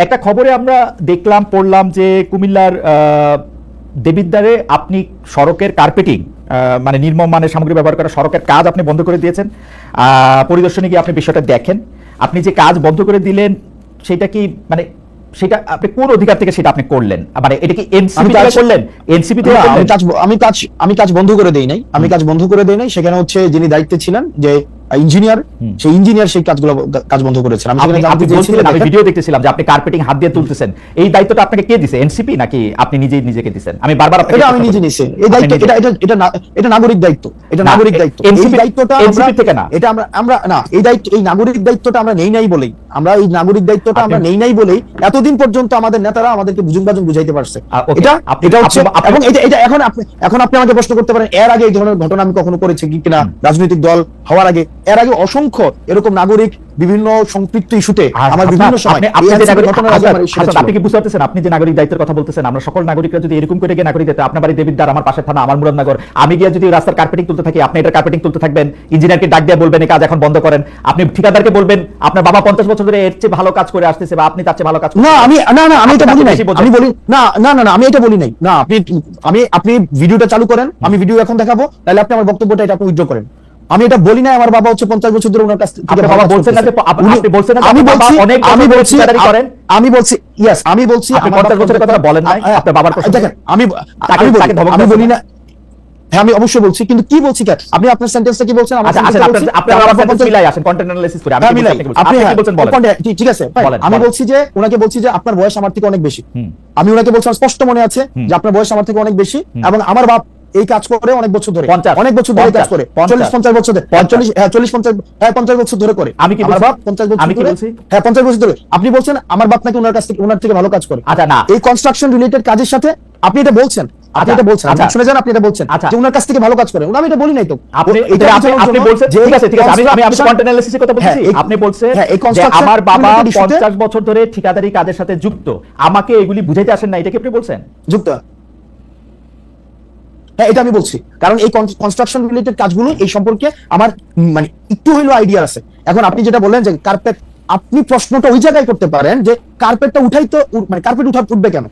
একটা খবরে আমরা দেখলাম, পড়লাম যে কুমিল্লার দেবিদ্বারে আপনি সড়কের কার্পেটিং মানে নির্মম মানের সামগ্রী ব্যবহার করা সড়কের কাজ আপনি বন্ধ করে দিয়েছেন। পরিদর্শনে গিয়ে আপনি বিষয়টা দেখেন, আপনি যে কাজ বন্ধ করে দিলেন সেটা কি মানে সেটা আপনি কোন অধিকার থেকে সেটা আপনি করলেন? মানে এটা কি এনসিপি থেকে করলেন? এনসিপি থেকে আমি কাজ বন্ধ করে দেই নাই, সেখানে হচ্ছে যিনি দায়িত্বে ছিলেন যে ইঞ্জিনিয়ার, সেই ইঞ্জিনিয়ার সেই কাজ বন্ধ করেছেন। আমি ভিডিও দেখতেছিলাম যে আপনি কার্পেটিং হাত দিয়ে তুলতেছেন, এই দায়িত্বটা আপনাকে কে দিয়েছে? এনসিপি নাকি আপনি নিজেই নিজেকে দিয়েছেন? আমি বারবার এটা আমি নিজে নিছি এই দায়িত্ব, এটা নাগরিক দায়িত্ব, এটা নাগরিক দায়িত্ব। এই দায়িত্বটা এনসিপি থেকে না, এটা আমরা না, এই দায়িত্ব, এই নাগরিক দায়িত্বটা আমরা নেই নাই বলেই, আমরা এই নাগরিক দায়িত্বটা আমরা নেই নাই বলেই এতদিন পর্যন্ত আমাদের নেতারা আমাদেরকে বুঝুন বুঝাইতে পারছে। এটা হচ্ছে, এবং এটা এখন আপনি আমাকে প্রশ্ন করতে পারেন এর আগে এই ধরনের ঘটনা আমি কখনো করেছি কিনা রাজনৈতিক দল হওয়ার আগে। এর আগে অসংখ্য এরকম নাগরিক বিভিন্ন সম্পৃক্ত ইস্যুতে আমার বিভিন্ন সময় আপনি কি বুঝতে পারতেছেন? আপনি যে নাগরিক দায়িত্বের কথা বলতেছেন, আমরা সকল নাগরিকরা যদি এরকম করে গিয়ে নাগরিক দায়িত্ব, আপনার বাড়ি দেবিদ্বার, আমার পাশে থানা, আমার মুরাদনগর, আমি গিয়ে যদি রাস্তার কার্পেটিং তুলতে থাকি, আপনি এটা কার্পেটিং তুলতে থাকবেন, ইঞ্জিনিয়ারকে ডাক দিয়ে বলবেন এই কাজ এখন বন্ধ করেন, আপনি ঠিকাদারকে বলবেন আপনার বাবা 50 বছর ধরে এর চেয়ে ভালো কাজ করে আসতেছে বা আপনি তার চেয়ে ভালো কাজ না, আমি এটা বলি নাই, আমি বলি না, আমি এটা বলি নাই। না, আপনি ভিডিওটা চালু করেন, আমি ভিডিও এখন দেখাবো, তাহলে আপনি আমার বক্তব্যটা এটা আপনি উইথড্র করেন। আমি এটা বলি না আমার বাবা হচ্ছে 50 বছর ধরে ওনার কাছ থেকে বাবা বলছেন না যে আপনি বলছেন না, আমি বলছি ইয়েস, আমি বলছি আপনি 50 বছরের কথা বলেন না আপনার বাবার কথা। দেখেন আমি বলি না, হ্যাঁ আমি অবশ্যই বলছি, কিন্তু কি বলছি কেন আপনি আপনার সেন্টেন্সটা কি বলছেন? আচ্ছা আপনি আমার সেন্টেন্স মিলাই আসেন, কন্টেন্ট অ্যানালাইসিস করে আপনি কি বলছেন বলেন। ঠিক আছে, আমি বলছি যে ওনাকে বলছি যে আপনার বয়স আমার থেকে অনেক বেশি। আমি ওনাকে বলছি, স্পষ্ট মনে আছে যে আপনার বয়স আমার থেকে অনেক বেশি, এবং আমার বাপ এই কাজ করে অনেক বছর ধরে, অনেক বছর ধরে কাজ করে, 40-50 বছর ধরে, 40-50 বছর ধরে করে। আমি কি আমার বাপ 50 বছর ধরে, 50 বছর ধরে। আপনি বলছেন আমার বাপ নাকি ওনার থেকে ভালো কাজ করে। আচ্ছা না, এই কনস্ট্রাকশন রিলেটেড কাজের সাথে আপনি এটা বলছেন, আপনি এটা বলছেন, আপনি শুনে যান, আপনি এটা বলছেন যে ওনার কাছ থেকে ভালো কাজ করে। আমি এটা বলি নাই তো, আপনি বলছেন। ঠিক আছে আমি কন্টেন্ট অ্যানালাইসিসের কথা বলছি। আপনি বলছেন যে আমার বাবা 50 বছর ধরে ঠিকাদারি কাজের সাথে যুক্ত, আমাকে এগুলি বুঝাইতে আসেন না, এটা কি আপনি বলছেন? যুক্ত, হ্যাঁ এটা আমি বলছি, কারণ এই কনস্ট্রাকশন রিলেটেড কাজগুলো এই সম্পর্কে আমার মানে একটু হইলেও আইডিয়া আছে। এখন আপনি যেটা বললেন যে কার্পেট, আপনি প্রশ্নটা ওই জায়গায় করতে পারেন যে কার্পেটটা উঠাই তো, মানে কার্পেট উঠবে কেন,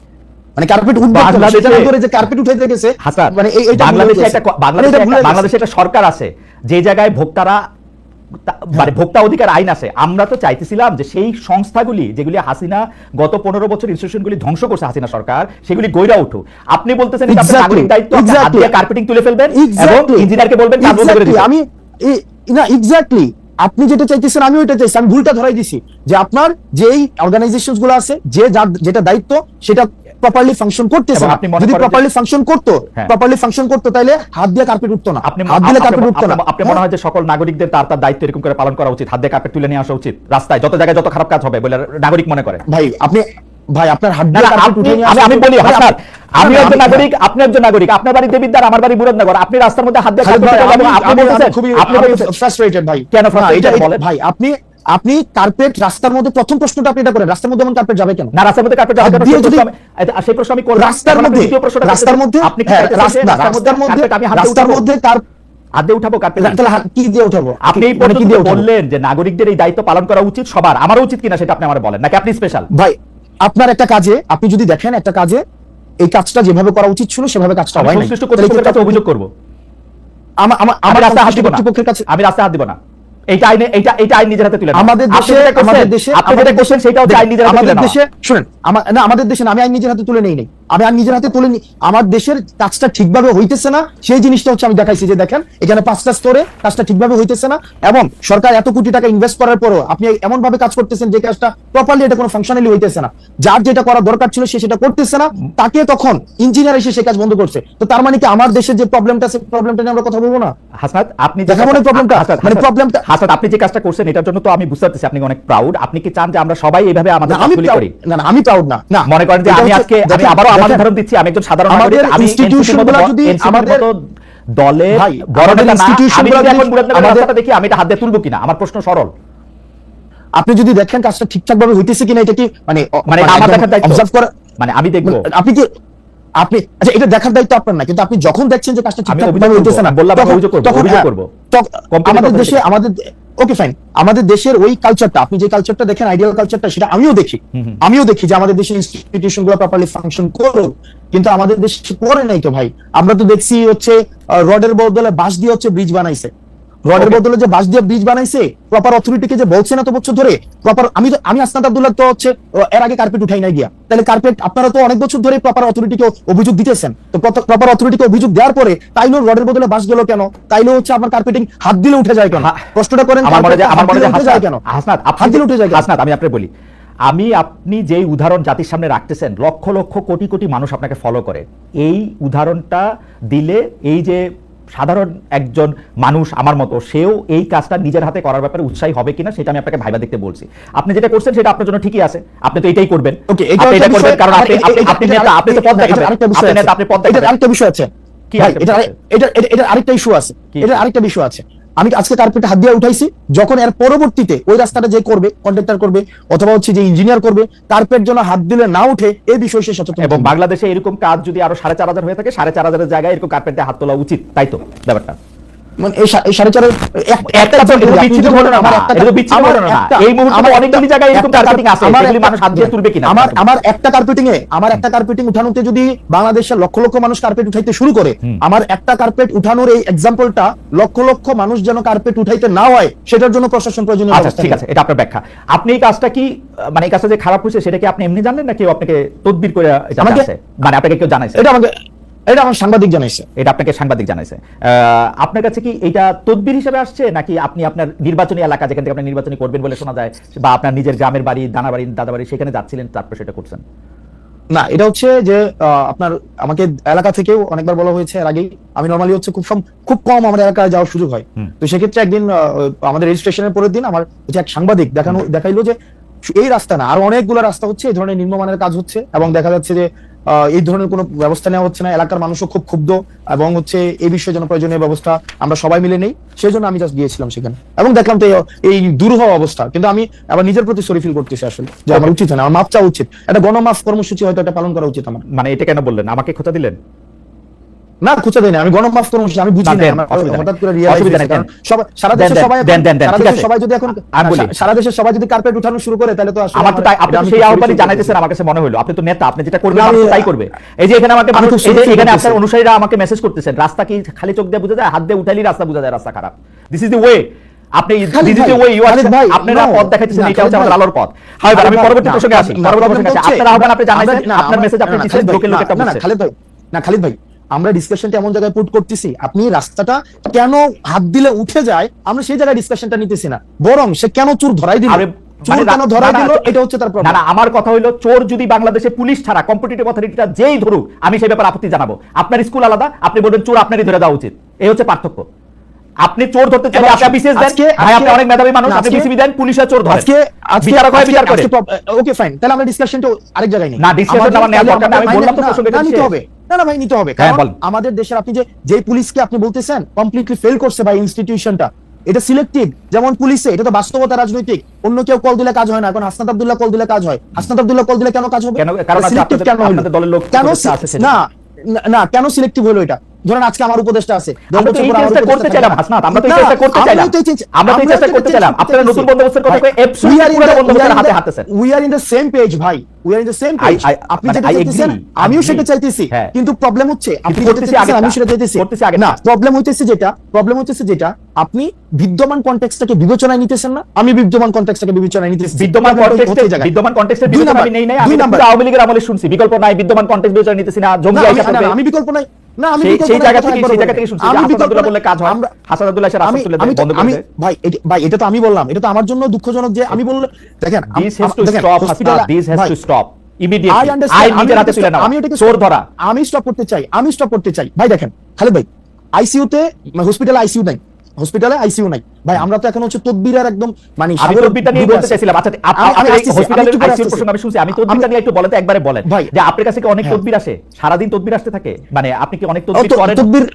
মানে কার্পেট উঠবে যে কার্পেট উঠাইতে গেছে, মানে বাংলাদেশে একটা সরকার আছে যে জায়গায় ভোক্তারা মানে ভোক্তা অধিকার আইন আছে। আমরা তো চাইতেছিলাম যে সেই সংস্থাগুলি যেগুলি হাসিনা গত 15 বছর ইনস্টিটিউশনগুলি ধ্বংস করছে হাসিনা সরকার, সেগুলি গইরা উঠুক। আপনি বলতেছেন এটা আপনার নাগরিক দায়িত্ব, হাত দিয়ে কার্পেটিং তুলে ফেলবেন এবং ইঞ্জিনিয়ারকে বলবেন কাজ বন্ধ করে দিবেন। আমি না এক্স্যাক্টলি আপনি যেটা চাইতেছেন আমি ওইটা চাইছি, আমি ভুলটা ধরাই দিছি যে আপনার যেই অর্গানাইজেশনস গুলো আছে, যেটা দায়িত্ব সেটা প্রপারলি ফাংশন করতেছে। যদি প্রপারলি ফাংশন করতো তাহলে হাত দিয়ে কার্পেট উঠতো না, হাত দিলে কার্পেট উঠতো না। আপনি মনে হয় যে সকল নাগরিকদের তার দায়িত্ব এরকম করে পালন করা উচিত, হাত দিয়ে কার্পেট তুলে নিয়ে আসা উচিত রাস্তায়, যত জায়গায় যত খারাপ কাজ হবে বলে নাগরিক মনে করে? ভাই আপনার হাত দিয়ে কার্পেট উঠে নিয়ে আমি বলি হাসান, আমি একজন নাগরিক, আপনি একজন নাগরিক, আপনার বাড়ি দেবিদ্বার, আমার বাড়ি মুরাদনগর, আপনি রাস্তার মধ্যে হাত দিয়ে কার্পেট আপনি বলতেছেন আপনি ফ্রাস্ট্রেটেড ভাই। কেন ফ্রাস্ট্রেটেড বলেন ভাই? আপনি কার্পেট রাস্তার মধ্যে, প্রথম প্রশ্নটা আপনি এটা করেন, রাস্তার মধ্যে এমন কার্পেট যাবে কেন? না, রাস্তার মধ্যে কার্পেট যাবে কেন সেই প্রশ্ন আমি করব। রাস্তার মধ্যে আপনি রাস্তার মধ্যে হাত দিয়ে উঠাবো কার্পেট, তাহলে কি দিয়ে উঠাবো? আপনি বললেন যে নাগরিকদের এই দায়িত্ব পালন করা উচিত সবার, আমারও উচিত কিনা সেটা আপনি আমার বলেন, নাকি আপনি স্পেশাল? ভাই আপনার একটা কাজে, আপনি যদি দেখেন একটা কাজে এই কাজটা যেভাবে করা উচিত ছিল সেভাবে কাজটা হয় না, সংশ্লিষ্ট কর্তৃপক্ষের কাছে অভিযোগ করব। আমার রাস্তা হাত দিব না, আমি রাস্তা হাত দিব না। এইটা আইন নিজের হাতে তুলে নেন। আমাদের দেশে আপনি যেটা কোশ্চেন সেটাও আইন নিজের হাতে তুলে নেন। শুনেন, আমাদের দেশে আমি আইন নিজের হাতে তুলে নেই, আমি আইন নিজের হাতে তুলে নি। আমার দেশের কাজটা ঠিকভাবে হইতেছে না, সেই জিনিসটা হচ্ছে আমি দেখাইছি যে দেখেন এখানে 5টা স্তরে কাজটা ঠিকভাবে হইতেছে না, এবং সরকার এত কোটি টাকা ইনভেস্ট করার পরও আপনি এমন ভাবে কাজ করতেছেন যে কাজটা প্রপারলি, এটা কোনো ফাংশনালি হইতেছে না। যার যেটা করা দরকার ছিল সে সেটা করতেছে না, তাকে তখন ইঞ্জিনিয়ার এসে সে কাজ বন্ধ করছে। তো তার মানে কি আমার দেশের যে প্রবলেমটা আছে, প্রবলেমটা নিয়ে আমরা কথা বলবো না? হাসনাত, আপনি দেখাবো না প্রবলেমটা, মানে প্রবলেমটা। হাসনাত, আপনি যে কাজটা করছেন এটার জন্য তো আমি বুঝতে পারতেছি আপনি অনেক প্রাউড। আপনি কি চান যে আমরা সবাই এইভাবে আমাদের কাজগুলি করি? না, আমি প্রাউড না। না, মনে করেন যে আমি আজকে আবারও আমার উদাহরণ দিচ্ছি, আমি একজন সাধারণ নাগরিক, আমি ইনস্টিটিউশনগুলো যদি আমাদের দলে বড় নেতা না, আমি যদি এখন মুরাদনগরের রাস্তাটা দেখি আমি এটা হাত দিয়ে তুলবো কিনা? আমার প্রশ্ন সরল। আপনি যদি দেখেন কাজটা ঠিকঠাক ভাবে হইতেছে কিনা, এটা কি মানে আমার দেখার দায়িত্ব, অবজার্ভ করা, মানে আমি দেখবো। আপনি আচ্ছা এটা দেখার দায়িত্ব আপনার না, কিন্তু আপনি যখন দেখছেন যে কাজটা ঠিকঠাক ভাবে হইতেছে না, বললাম অভিযোগ করব। আমাদের দেশে ওকে ফাইন, আমাদের দেশের ওই কালচারটা, আপনি যে কালচারটা দেখেন আইডিয়াল কালচারটা, সেটা আমিও দেখি যে আমাদের দেশের ইনস্টিটিউশন গুলো প্রপারলি ফাংশন করুক, কিন্তু আমাদের দেশে করে নাই তো ভাই। আমরা তো দেখছি হচ্ছে রডের বদলে বাঁশ দিয়ে হচ্ছে ব্রিজ বানাইছে, রডের বদলে যে বাঁশ দিয়ে ব্রিজ বানাইছে, প্রপার অথরিটিকে যে বলছে না তো বছর ধরে প্রপার, আমি আসনাত আব্দুল্লাহ তো হচ্ছে এর আগে কার্পেট উঠাই না গিয়া, তাহলে কার্পেট আপনারা তো অনেক বছর ধরে প্রপার অথরিটিকে অভিযোগ দিতেছেন, তো প্রপার অথরিটিকে অভিযোগ দেওয়ার পরে তাইলেও রডের বদলে বাঁশ গেল কেন, তাইলেও হচ্ছে আপনার কার্পেটিং হাত দিলে উঠে যায় কেন, প্রশ্নটা করেন আমার মনে হয় উঠে যায় কেন, হাসনাত হাত দিলে উঠে যায় কেন? হাসনাত, আমি আপনাকে বলি, আপনি যেই উদাহরণ জাতির সামনে রাখতেছেন, লক্ষ লক্ষ কোটি কোটি মানুষ আপনাকে ফলো করে, এই উদাহরণটা দিলে এই যে সাধারণ একজন মানুষ আমার মতো, সেও এই কাজটা নিজের হাতে করার ব্যাপারে উৎসাহী হবে কিনা সেটা আমি আপনাকে ভাইবা দেখতে বলছি। আপনি যেটা করছেন সেটা আপনার জন্য ঠিকই আছে, আপনি তো এটাই করবেন। ওকে, আপনি এটা করবেন কারণ আপনি তো পথ দেখাবেন, আপনি পথ দেখাবেন। আরেকটা বিষয় আছে ভাই, এটা আরেকটা ইস্যু আছে, এটা আরেকটা বিষয় আছে। আমি আজকে কার্পেটে হাত দিয়ে উঠাইছি, যখন এর পরবর্তীতে ওই রাস্তাটা যে করবে, কন্ট্রাক্টর করবে অথবা হচ্ছে যে ইঞ্জিনিয়ার করবে, কার্পেট যেন হাত দিলে না উঠে এই বিষয়ে সে সচেতন। এবং বাংলাদেশে এরকম কাজ যদি আরো 4,500 হয়ে থাকে, 4,500 জায়গায় এরকম কার্পেটে হাত তোলা উচিত, তাই তো ব্যাপারটা? মানে এই 4.5 একটা বিচ্ছিন্ন ঘটনা না, এটা তো বিচ্ছিন্ন ঘটনা না। এই মুহূর্তে অনেকগুলি জায়গায় এরকম কার্পেটিং আছে, এগুলি মানুষ হাত দিয়ে তুলবে কিনা? আমার একটা কার্পেটিং উঠানোতে যদি বাংলাদেশের লক্ষ লক্ষ মানুষ কার্পেট উঠাইতে শুরু করে, আমার একটা কার্পেট উঠানোর এই এক্সাম্পলটা লক্ষ লক্ষ মানুষ যেন কার্পেট উঠাইতে না হয়, সেটার জন্য প্রশাসন প্রয়োজনীয় আচ্ছা ব্যবস্থা ঠিক আছে, এটা আপনার ব্যাখ্যা। আপনি এই কাজটা কি, মানে এই কাজটা যে খারাপ হয়েছে সেটা কি আপনি এমনি জানলেন না কেউ আপনাকে তদবির করে এটা জানাইছে? মানে আপনাকে কেউ জানাইছে? এটা আমার সাংবাদিক জানাইছে। এটা আপনাকে সাংবাদিক জানাইছে। আপনার কাছে কি এটা তদবির হিসেবে আসছে, নাকি আপনি আপনার নির্বাচনী এলাকা যেখান থেকে আপনি নির্বাচনী করবেন বলে শোনা যায়, বা আপনার নিজের গ্রামের বাড়ি, দানাবাড়ি, দাদাবাড়ি, সেখানে যাচ্ছিলেন তারপর সেটা করছেন? না, এটা হচ্ছে যে আপনার আমাকে এলাকা থেকেও অনেকবার বলা হয়েছে এর আগেই। আমি নরমালি হচ্ছে খুব কম আমার এলাকায় যাওয়ার সুযোগ হয়। তো সেক্ষেত্রে একদিন আমাদের রেজিস্ট্রেশনের পরের দিন আমার হচ্ছে এক সাংবাদিক দেখাইলো যে এই রাস্তা না, আরো অনেকগুলো রাস্তা হচ্ছে এই ধরনের নিম্নমানের কাজ হচ্ছে, এবং দেখা যাচ্ছে যে এই ধরনের কোনো ব্যবস্থা নেওয়া হচ্ছে না। এলাকার মানুষও খুব ক্ষুব্ধ, এবং হচ্ছে এই বিষয়ে যেন প্রয়োজনীয় ব্যবস্থা আমরা সবাই মিলে নেই, সেই জন্য আমি জাস্ট গিয়েছিলাম সেখানে, এবং দেখলাম তো এই দুরূহ অবস্থা। কিন্তু আমি আবার নিজের প্রতি সরি ফিল করতেছি আসলে, যে আমার উচিত না, আমার মাপ চাওয়া উচিত, একটা গণমাফ কর্মসূচি হয়তো এটা পালন করা উচিত আমার। মানে এটা কেন বললেন? আমাকে খোঁচা দিলেন না? খুঁজে দেয় না, আমি গণমাফ কর্মসূচি আমি বুঝি না, হঠাৎ করে রিয়ালাইজ সারা দেশের সবাই যদি কার্পেট উঠানো শুরু করে, তাহলে তো আমার তো তাই, আপনি সেই আহ্বানই জানাইতেছেন আমার কাছে মনে হলো। আপনি তো নেতা, আপনি যেটা করবেন মানুষ তাই করবে। এই যে এখানে আমাকে এখানে আপনার অনুসারীরা আমাকে মেসেজ করতেছেন, রাস্তা কি খালি চোখ দিয়ে বোঝা যায়? হাত দিয়ে উঠাইলেই রাস্তা বোঝা যায় রাস্তা খারাপ। This is the way. আপনি আপনারা পথ দেখাইতেছেন, এটা হচ্ছে আমাদের আলোর পথ। হায়বার, আমি পরবর্তী প্রসঙ্গে আসি। আপনার আহ্বান আপনি জানাইছেন, আপনার মেসেজ আপনি দিচ্ছেন, লোকে লোকে একটা বুঝছে। খালিদ ভাই, আমরা ডিসকাশনটা এমন জায়গায় পুট করতেছি, আপনি রাস্তাটা কেন হাত দিলে উঠে যায় আমরা সেই জায়গায় ডিসকাশনটা নিতেছি না, বরং সে কেন চোর ধরাই দিল, এটা হচ্ছে তার প্রবলেম। না, আমার কথা হলো, চোর যদি বাংলাদেশে পুলিশ ছাড়া কম্পিটিটিভ অথরিটিটা যেই ধরুক, আমি সেই ব্যাপারে আপত্তি জানাবো। আপনার স্কুল আলাদা, আপনি বলবেন চোর আপনারই ধরে দেওয়া উচিত, এই হচ্ছে পার্থক্য। আপনি চোর ধরতে চাইলে আপনি বিসিএস দেন, ভাই আপনি অনেক মেধাবী মানুষ, আপনি বিসিবি দেন, পুলিশের চোর ধরে বিচারক হয়, বিচার করে। ওকে ফাইন, তাহলে আমরা ডিসকাশনটা আরেক জায়গায় নেই। না, ডিসকাশন আমার নেওয়ার দরকার নেই, আমি বললাম তো প্রসঙ্গটা নিতে হবে। না ভাই, নিতে হবে, কারণ আমাদের দেশের আপনি যে পুলিশকে আপনি বলতেছেন কমপ্লিটলি ফেল করছে ভাই ইনস্টিটিউশনটা, এটা সিলেক্টিভ। যেমন পুলিশে এটা তো বাস্তবতা, রাজনৈতিক, অন্য কেউ কল দিলে কাজ হয় না, এখন হাসনাত আব্দুল্লাহ কল দিলে কাজ হয়। হাসনাত আব্দুল্লাহ কল দিলে কেন কাজ হবে? কারণ আপনাদের দলের লোক কেন না কেন সিলেক্টিভ হলো এটা? ধরেন আজকে আমার উপদেষ্টা আছে, আমরা তো এই চেষ্টা করতে চাইলাম হাসনাত, আমরা তো এই চেষ্টা করতে চাইলাম, আপনারা নতুন বন্দোবস্তের কথা কই অ্যাবসলিউটলি পুরো বন্দোবস্তের হাতে হাঁটতেছেন। We are in the same page ভাই, we are in the same page. আপনি যেটা চাইতেছেন আমিও সেটা চাইতেছি, কিন্তু প্রবলেম হচ্ছে আপনি যেটা চাইতেছেন আমি সেটা চাইতেছি না। প্রবলেম হইতেছে যেটা আপনি বিদ্যমান কনটেক্সটটাকে বিবেচনায় নিতেছেন না, আমি বিদ্যমান কনটেক্সটটাকে বিবেচনায় নিতেছি। বিদ্যমান কনটেক্সটে বিবেচনায় নেই নাই, আমি তো আওয়ামী লীগের আমলে শুনছি বিকল্প নাই, বিদ্যমান কনটেক্সট বিবেচনায় নিতেছি না, জঙ্গি আইসা করবে, আমি বিকল্প নাই না, আমি সেই জায়গা থেকে শুনছি যে হাসান আব্দুল্লাহ বললে কাজ হয়, হাসান আব্দুল্লাহ এসে রাস্তা তুলে বন্ধ করে দেয়। ভাই এটা তো আমি বললাম, এটা তো আমার জন্য দুঃখজনক যে আমি বললে দেখেন this has to stop, Hasnat, this has to stop immediately. I নিজের হাতে তুলে নাও, আমি এটাকে চোর ধরা, আমি স্টপ করতে চাই ভাই। দেখেন খালিদ ভাই, আইসিইউতে হসপিটালে আইসিইউ নাই, হসপিটালে আইসিইউ নাই ভাই। আমরা তো এখন হচ্ছে তদবিরের একদম মানে আমি তদবিরটা নিয়ে বলতে চাইছিলাম। আচ্ছা, আপনি হসপিটালের আইসিইউ প্রসঙ্গে আমি শুনছি, আমি তদবিরটা নিয়ে একটু বলেন তো, একবারে বলেন যে আপনার কাছে কি অনেক তদবির আসে, সারা দিন তদবির আসতে থাকে, মানে আপনি কি অনেক তদবির করেন? তদবির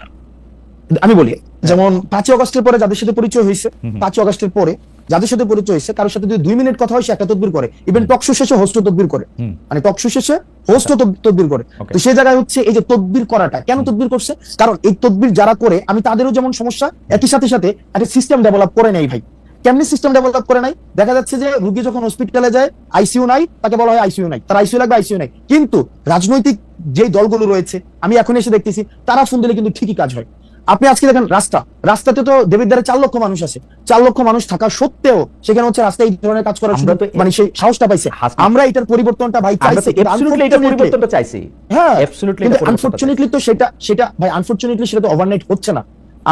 আমি বলি, যেমন 5 আগস্টের পরে যাদের সাথে পরিচয় হয়েছে, 5 আগস্টের পরে যাদের সাথে পরিচয় হয়েছে, কারোর সাথে যদি 2 মিনিট কথা হয় সে একটা তদবির করে, ইভেন টকশো শেষে হোস্ট তদবির করে, মানে টকশো শেষে হোস্ট তদবির করে। তো সেই জায়গায় হচ্ছে এই যে তদবির করাটা, কেন তদবির করছে? কারণ এই তদবির যারা করে আমি তাদেরও যেমন সমস্যা, একই সাথে একটা সিস্টেম ডেভেলপ করে নেই ভাই। কেমনি সিস্টেম ডেভেলপ করে নাই? দেখা যাচ্ছে যে রোগী যখন হসপিটালে যায় আইসিইউ নাই, তাকে বলা হয় আইসিইউ নাই, তার আইসিইউ লাগবে, আইসিইউ নাই। কিন্তু রাজনৈতিক যে দলগুলো রয়েছে, আমি এখন এসে দেখতেছি তারা ফোন দিলে কিন্তু ঠিকই কাজ হয়। আপনি আজকে দেখেন রাস্তাতে তো দেবিদ্বারে 4 লক্ষ মানুষ আছে, 4 লক্ষ মানুষ থাকা সত্ত্বেও সেখানে হচ্ছে রাস্তায় এই ধরনের কাজ করার আমরা তো মানে সেই সাহসটা পাইছে। আমরা এটার পরিবর্তনটা ভাই আমরা তো চাইছি, absolutely এটার পরিবর্তনটা চাইছি। হ্যাঁ, Absolutely কিন্তু এটা পরিবর্তনটা আনফরচুনেটলি তো সেটা ভাই আনফরচুনেটলি সেটা তো ওভারনাইট হচ্ছে না।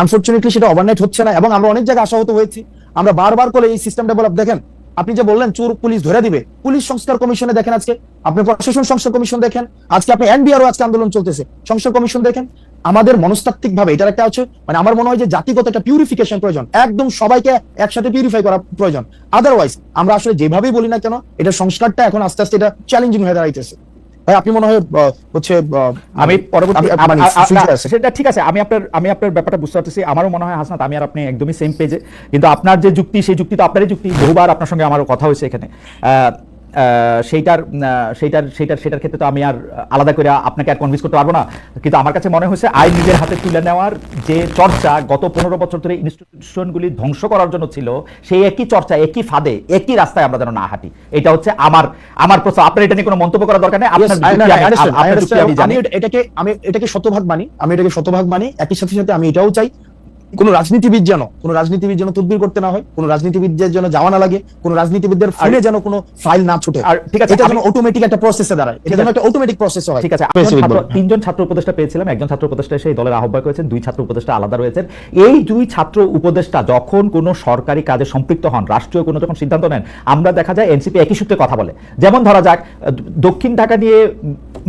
আনফরচুনেটলি সেটা ওভারনাইট হচ্ছে না, এবং আমরা অনেক জায়গায় আশাহত হয়েছি। আমরা বারবার করে এই সিস্টেম ডেভেলপ, দেখেন আপনি যে বললেন চোর পুলিশ ধরে দিবে, পুলিশ সংস্কার কমিশনে দেখেন, আজকে আপনি প্রশাসন সংস্কার কমিশন দেখেন, আজকে আপনি এনবিআরও আজকে আন্দোলন চলতেছে, সংস্কার কমিশন দেখেন। আমাদের মনস্তাত্ত্বিক ভাবে এটার একটা হচ্ছে মানে আমার মনে হয় যে জাতিগত একটা পিউরিফিকেশন প্রয়োজন, একদম সবাইকে একসাথে পিউরিফাই করা প্রয়োজন। আদারওয়াইজ আমরা আসলে যেভাবেই বলি না কেন, এটা সংস্কারটা এখন আস্তে আস্তে এটা চ্যালেঞ্জিং হয়ে দাঁড়াইতেছে। ভাই আপনি মনে হয় হচ্ছে আমি পরবর্তী মানে future আছে। সেটা ঠিক আছে, আমি আপনার ব্যাপারটা বুঝতে পারতেছি। আমারও মনে হয় হাসনাত আমি আর আপনি একদমই সেম পেজে, কিন্তু আপনার যে যুক্তি সেই যুক্তি তো আপনারই যুক্তি, বহুবার আপনার সঙ্গে আমারও কথা হয়েছে এখানে। সেইটার ক্ষেত্রে তো আমি আর আলাদা করে আপনাকে আর কনভিন্স করতে পারবো না। কিন্তু আমার কাছে মনে হয়েছে আইন নিজের হাতে তুলে নেওয়ার যে চর্চা গত 15 বছর ধরে ইনস্টিটিউশনগুলি ধ্বংস করার জন্য ছিল, সেই একই চর্চা, একই ফাঁদে, একই রাস্তায় আমরা যেন না হাঁটি। এটা হচ্ছে আমার প্রশ্ন। আপনার এটা নিয়ে কোনো মন্তব্য করার দরকার নেই। আমি এটাকে শতভাগ মানি। একই সাথে আমি এটাও চাই কোন রাজনীতিবিদ যেন তদবির করতে না হয়, কোন রাজনীতিবিদদের যেন যাওয়া না লাগে, কোন রাজনীতিবিদদের ফোনে যেন কোনো ফাইল না ছুটে। আর ঠিক আছে, এটা যেন অটোমেটিক একটা প্রসেসে দাঁড়ায়, এটা যেন একটা অটোমেটিক প্রসেস হয়। ঠিক আছে, 3জন ছাত্র উপদেষ্টা পেয়েছিলাম, একজন ছাত্র উপদেষ্টা সেই দলের আহ্বায়ক হয়েছেন, 2 ছাত্র উপদেষ্টা আলাদা রয়েছেন। এই 2 ছাত্র উপদেষ্টা যখন কোনো সরকারি কাজে সম্পৃক্ত হন, রাষ্ট্রীয় কোনো যখন সিদ্ধান্ত নেন, আমরা দেখা যায় এনসিপি একই সূত্রে কথা বলে। যেমন ধরা যাক দক্ষিণ ঢাকা নিয়ে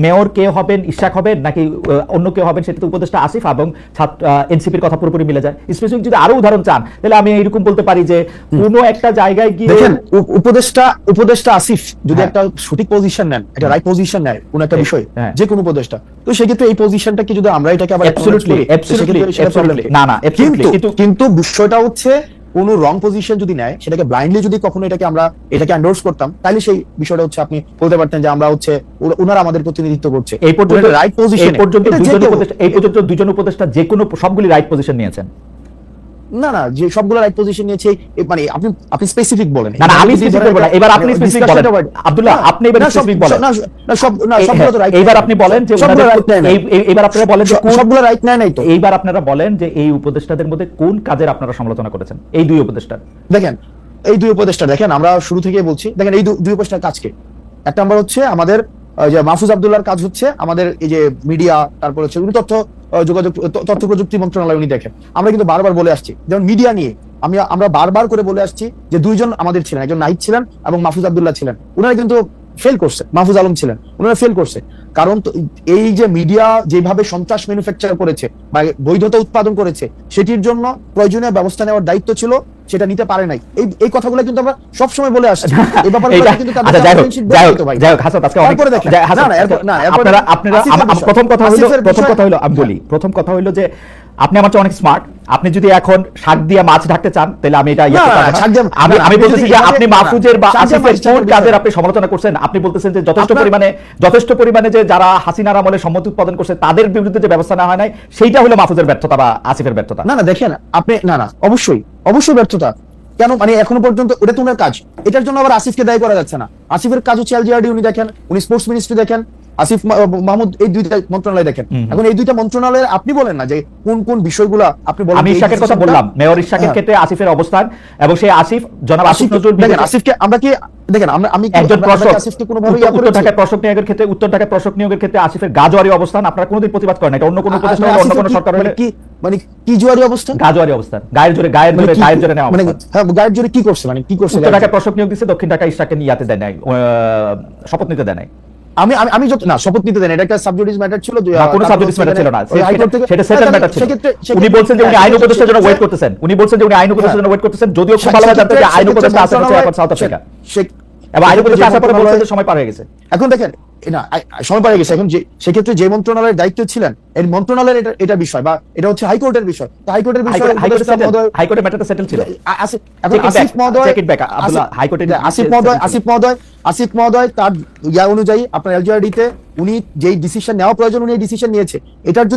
মেয়র কে হবেন, ইশাক হবেন নাকি অন্য কেউ হবেন, সেটা তো উপদেষ্টা আসিফ এবং এনসিপির কথা পুরোপুরি মিলে যায়। স্পেসিফিক যদি আরো উদাহরণ চান তাহলে আমি এইরকম বলতে পারি যে কোনো একটা জায়গায় গিয়ে দেখেন উপদেষ্টা আসিফ যদি একটা সঠিক পজিশন নেন, একটা রাইট পজিশন নেয় কোন একটা বিষয়, যে কোনো উপদেষ্টা, তো সেক্ষেত্রে এই পজিশনটা কি যদি আমরা এটাকে আবার কিন্তু বিষয়টা হচ্ছে কোন রং পজিশন যদি নেয়, সেটাকে ব্লাইন্ডলি যদি কখনো এটাকে এন্ডোর্স করতাম, তাহলে সেই বিষয়টা হচ্ছে আপনি বলতে পারতেন যে আমরা হচ্ছে ওনারা আমাদের প্রতিনিধিত্ব করছে। এই পর্যন্ত রাইট পজিশন, এই পর্যন্ত 2জন উপদেষ্টা যে কোনো সবগুলি রাইট পজিশন নিয়েছেন। না যে সবগুলো রাইট পজিশন নিয়েছে, মানে আপনি স্পেসিফিক বলেন না, আমি স্পেসিফিক বলবো না, এবার আপনি স্পেসিফিক বলেন আব্দুল্লাহ, আপনি এবার স্পেসিফিক বলেন। সবগুলো তো রাইট, এবার আপনি বলেন যে এবার আপনারা বলেন যে সবগুলো রাইট নাই তো। এইবার আপনারা বলেন যে এই উপদেষ্টাদের মধ্যে কোন কাজের আপনারা সমালোচনা করেছেন, এই 2 উপদেষ্টা। দেখেন এই 2 উপদেষ্টা, দেখেন আমরা শুরু থেকে বলছি, দেখেন এই 2 উপদেষ্টার কাজকে, এক নম্বর হচ্ছে আমাদের যে মাহফুজ আব্দুল্লাহর কাজ হচ্ছে আমাদের এই যে মিডিয়া, তারপর হচ্ছে উনি তথ্য প্রযুক্তি মন্ত্রণালয় উনি দেখেন। আমরা কিন্তু বারবার বলে আসছি, যেমন মিডিয়া নিয়ে আমরা বারবার করে বলে আসছি যে 2 জন আমাদের ছিলেন, একজন নাহিদ ছিলেন এবং মাহফুজ আব্দুল্লাহ ছিলেন, উনারা কিন্তু ফেল করছে। মাহফুজ আলম ছিলেন, উনারা ফেল করছে। কারণ এই যে মিডিয়া যেভাবে সন্ত্রাস ম্যানুফ্যাকচার করেছে বা বৈধতা উৎপাদন করেছে, সেটির জন্য প্রয়োজনীয় ব্যবস্থা নেওয়ার দায়িত্ব ছিল, সেটা নিতে পারে নাই। এই কথাগুলো কিন্তু আমরা সবসময় বলে আসছি। এই ব্যাপারে কিন্তু প্রথম কথা হলো যে আপনি আমার চেয়ে অনেক স্মার্ট। আপনি যদি এখন শাক দিয়ে মাছ ঢাকতে চান তাহলে আমি এটা আমি বলতেছি যে আপনি মাহফুজের বা আসিফের কোন কাজের আপনি সমালোচনা করছেন। আপনি বলতেছেন যে যথেষ্ট পরিমাণে যে যারা হাসিনার আমলে সম্মতি উৎপাদন করছে তাদের বিরুদ্ধে যে ব্যবস্থা নেওয়া হয় নাই, সেইটা হলো মাহফুজের ব্যর্থতা বা আসিফের ব্যর্থতা। না দেখেন আপনি না অবশ্যই ব্যর্থতা কেন, মানে এখনো পর্যন্ত ওটা তো ওনার কাজ, এটার জন্য আবার আসিফকে দায়ী করা যাচ্ছে না। আসিফের কাজ হচ্ছে এলজিআরডি উনি দেখেন, উনি স্পোর্টস মিনিস্ট্রি দেখেন, আসিফ মাহমুদ এই 2টা মন্ত্রণালয় দেখেন। এখন এই 2টা মন্ত্রণালয়ের আপনি বলেন না যে কোন বিষয়গুলো আপনি বলেন। আমি ইশাকের কথা বললাম, মেয়র ইশাকের ক্ষেত্রে আসিফের অবস্থান এবং সেই আসিফ জনাব আসিফ নজরুল দেখেন, আসিফকে আমরা কি দেখেন আমি একজন প্রশাসক আসিফকে কোনো ভাবে উত্তর ঢাকায় প্রশাসক নিয়োগের ক্ষেত্রে আসিফের গাজোয়ারি অবস্থান আপনারা কোনোদিন প্রতিবাদ করেন না। এটা অন্য কোনো উপদেষ্টা হলে অন্য কোনো সরকার হলে কি জোয়ারি অবস্থান, গাজোয়ারি অবস্থান, গায়ের জোরে নেওয়া, মানে হ্যাঁ গায়ের জোরে কি করছে, মানে কি করছে? উত্তর ঢাকায় প্রশাসক নিয়োগ দিচ্ছে, দক্ষিণ ঢাকায় ইশাককে নিয়াতে দেয় নাই, শপথ নিতে দেয় নাই। আমি যত না শপথ নিতে দেন, এটা একটা সাবজুডিস ম্যাটার ছিল, কোনো সাবজুডিস ম্যাটার ছিল না, সেটা সেটেল ম্যাটার ছিল। উনি বলছেন যে উনি আইন উপদেষ্টার জন্য ওয়েট করতেছেন, যদিও খুব ভালো জানতেন যে আইন উপদেষ্টা আছে এখন সাউথ আফ্রিকা, এবং আইন উপদেষ্টা আসার পরে বলছেন যে সময় পার হয়ে গেছে। এখন দেখেন সময় পাড়ে গেছে এখন, যে সেক্ষেত্রে যে মন্ত্রণালয়ের দায়িত্ব ছিলেন এই মন্ত্রণালয়ের এটা বিষয়, বা এটা হচ্ছে হাইকোর্টের বিষয়। তো হাইকোর্টের বিষয় হাইকোর্টের ম্যাটারটা সেটেল ছিল। আসিফ মহোদয় তার অনুযায়ী আপনার এলজিআরডিতে উনি যেই ডিসিশন নেওয়া প্রয়োজন উনি এই ডিসিশন নিয়েছে। এটার